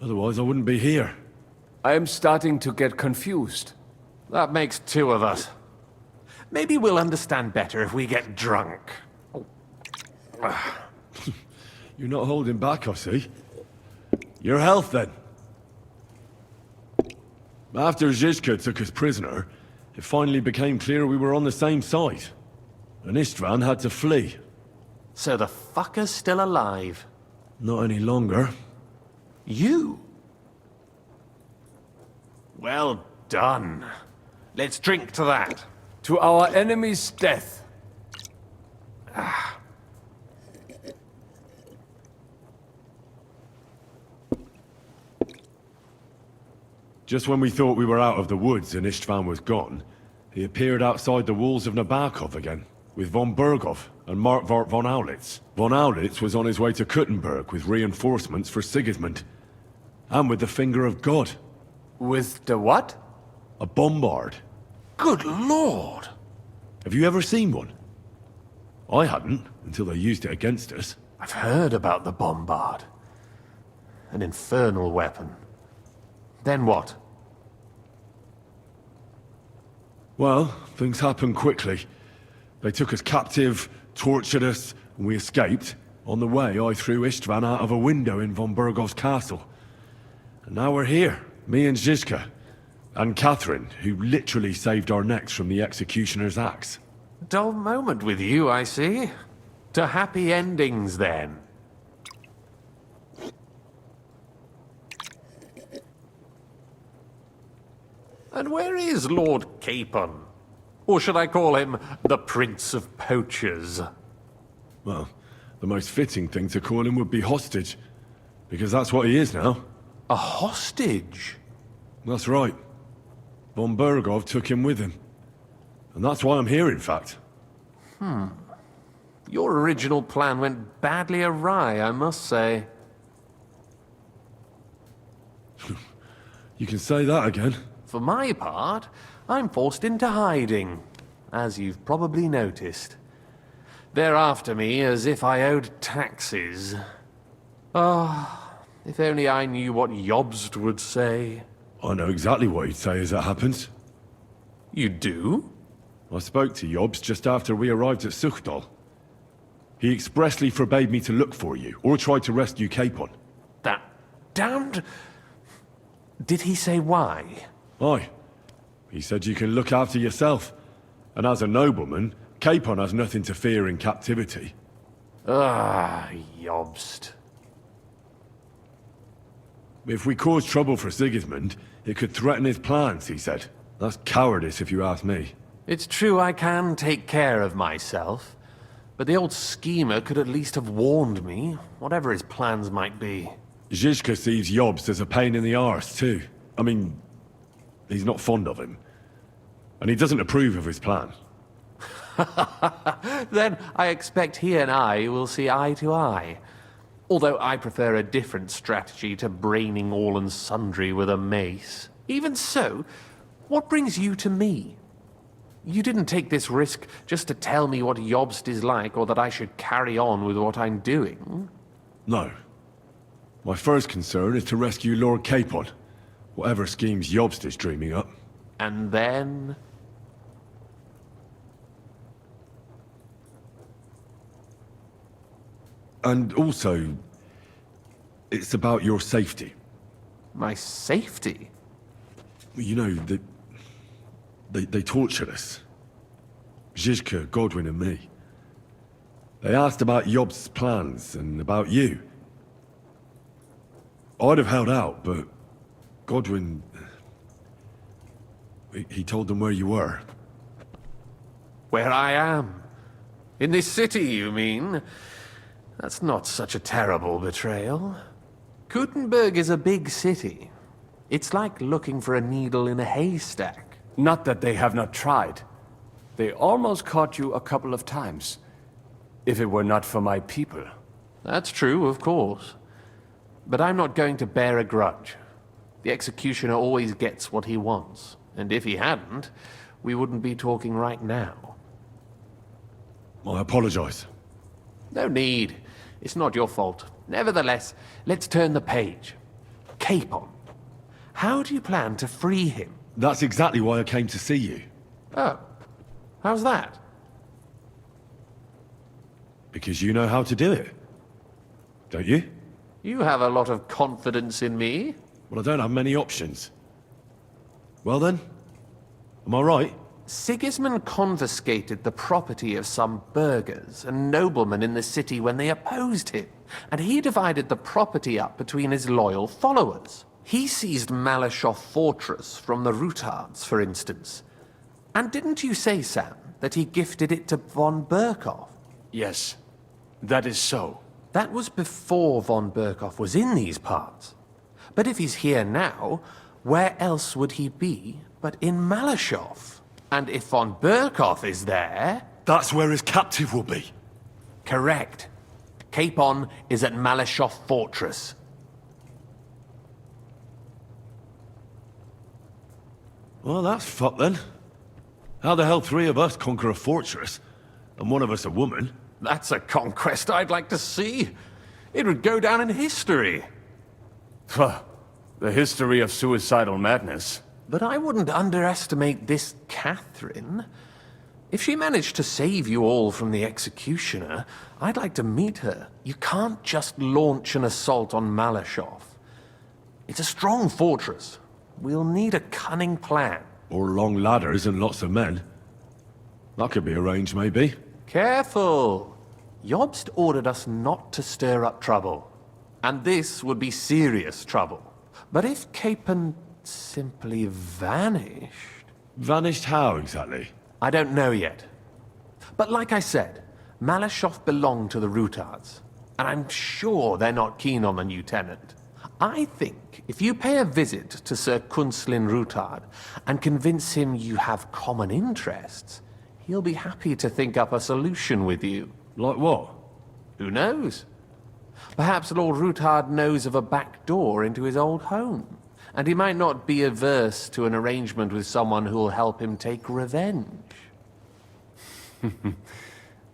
Otherwise I wouldn't be here. I am starting to get confused. That makes two of us. Maybe we'll understand better if we get drunk. You're not holding back, I see. Your health, then. After Zizka took us prisoner, it finally became clear we were on the same side. And Istvan had to flee. So the fucker's still alive? Not any longer. You? Well done. Let's drink to that. To our enemy's death. Just when we thought we were out of the woods and Istvan was gone, he appeared outside the walls of Nabokov again, with von Berghoff and Markvart von Aulitz. Von Aulitz was on his way to Kuttenberg with reinforcements for Sigismund. And with the finger of God. With the what? A bombard. Good lord! Have you ever seen one? I hadn't, until they used it against us. I've heard about the bombard. An infernal weapon. Then what? Well, things happened quickly. They took us captive, tortured us, and we escaped. On the way, I threw Istvan out of a window in von Berghoff's castle. And now we're here, me and Zizka. And Catherine, who literally saved our necks from the executioner's axe. Dull moment with you, I see. To happy endings, then. And where is Lord Capon? Or should I call him the Prince of Poachers? Well, the most fitting thing to call him would be hostage. Because that's what he is now. A hostage? That's right. Von Berghoff took him with him. And that's why I'm here, in fact. Your original plan went badly awry, I must say. You can say that again. For my part, I'm forced into hiding, as you've probably noticed. They're after me as if I owed taxes. If only I knew what Jobst would say. I know exactly what he'd say as that happens. You do? I spoke to Jobst just after we arrived at Suchdal. He expressly forbade me to look for you, or try to rescue Capon. That damned... Did he say why? Aye. He said you can look after yourself. And as a nobleman, Capon has nothing to fear in captivity. Jobst. If we cause trouble for Sigismund, it could threaten his plans, he said. That's cowardice, if you ask me. It's true I can take care of myself, but the old schemer could at least have warned me, whatever his plans might be. Zizka sees Jobst as a pain in the arse, too. I mean, He's not fond of him. And he doesn't approve of his plan. Then I expect he and I will see eye to eye. Although I prefer a different strategy to braining all and sundry with a mace. Even so, what brings you to me? You didn't take this risk just to tell me what Jobst is like, or that I should carry on with what I'm doing. No. My first concern is to rescue Lord Capon, whatever schemes Jobst is dreaming up. And then... And also, it's about your safety. My safety? You know, they tortured us. Zizka, Godwin and me. They asked about Jobst's plans and about you. I'd have held out, but Godwin... He told them where you were. Where I am? In this city, you mean? That's not such a terrible betrayal. Gutenberg is a big city. It's like looking for a needle in a haystack. Not that they have not tried. They almost caught you a couple of times. If it were not for my people. That's true, of course. But I'm not going to bear a grudge. The executioner always gets what he wants. And if he hadn't, we wouldn't be talking right now. I apologize. No need. It's not your fault. Nevertheless, let's turn the page. Capon. How do you plan to free him? That's exactly why I came to see you. Oh. How's that? Because you know how to do it. Don't you? You have a lot of confidence in me. Well, I don't have many options. Well then, am I right? Sigismund confiscated the property of some burghers and noblemen in the city when they opposed him, and he divided the property up between his loyal followers. He seized Malyshoff Fortress from the Rutards, for instance. And didn't you say, Sam, that he gifted it to von Berkoff? Yes, that is so. That was before von Berkoff was in these parts. But if he's here now, where else would he be but in Malyshoff? And if von Berkoff is there... That's where his captive will be. Correct. Capon is at Malyshoff Fortress. Well, that's fucked then. How the hell three of us conquer a fortress, and one of us a woman? That's a conquest I'd like to see. It would go down in history. The history of suicidal madness. But I wouldn't underestimate this Catherine. If she managed to save you all from the executioner, I'd like to meet her. You can't just launch an assault on Malyshoff. It's a strong fortress. We'll need a cunning plan. Or long ladders and lots of men. That could be arranged, maybe. Careful! Jobst ordered us not to stir up trouble. And this would be serious trouble. But if Capon simply vanished... Vanished how, exactly? I don't know yet. But like I said, Malyshoff belonged to the Rutards. And I'm sure they're not keen on the new tenant. I think if you pay a visit to Sir Kunslin Rutard and convince him you have common interests, he'll be happy to think up a solution with you. Like what? Who knows? Perhaps Lord Rutard knows of a back door into his old home, and he might not be averse to an arrangement with someone who'll help him take revenge.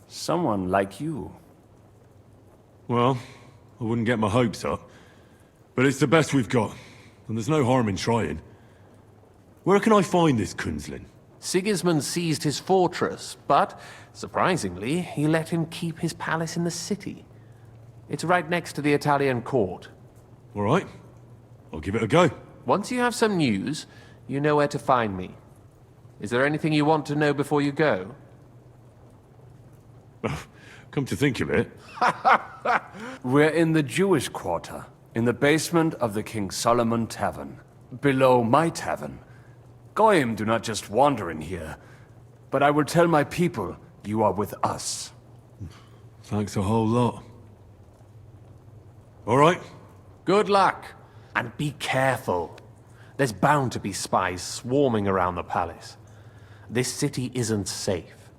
Someone like you. Well, I wouldn't get my hopes up. But it's the best we've got, and there's no harm in trying. Where can I find this Kunslin? Sigismund seized his fortress, but, surprisingly, he let him keep his palace in the city. It's right next to the Italian court. All right. I'll give it a go. Once you have some news, you know where to find me. Is there anything you want to know before you go? Come to think of it... We're in the Jewish quarter, in the basement of the King Solomon Tavern, below my tavern. Goyim do not just wander in here, but I will tell my people you are with us. Thanks a whole lot. All right. Good luck, and be careful. There's bound to be spies swarming around the palace. This city isn't safe.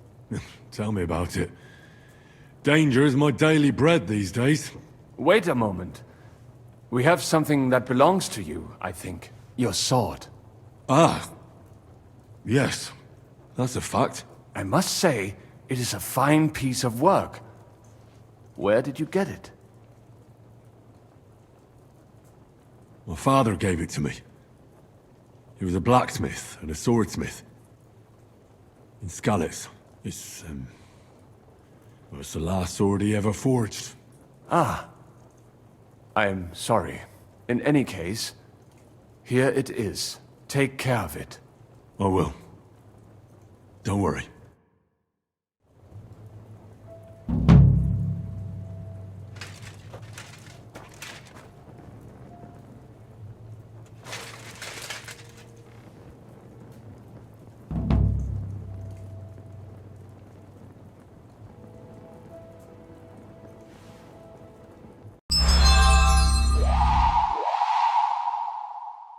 Tell me about it. Danger is my daily bread these days. Wait a moment. We have something that belongs to you, I think. Your sword. Ah. Yes. That's a fact. I must say, it is a fine piece of work. Where did you get it? My father gave it to me. He was a blacksmith and a swordsmith. In Skalitz. It's the last sword he ever forged. Ah. I am sorry. In any case, here it is. Take care of it. I will. Don't worry.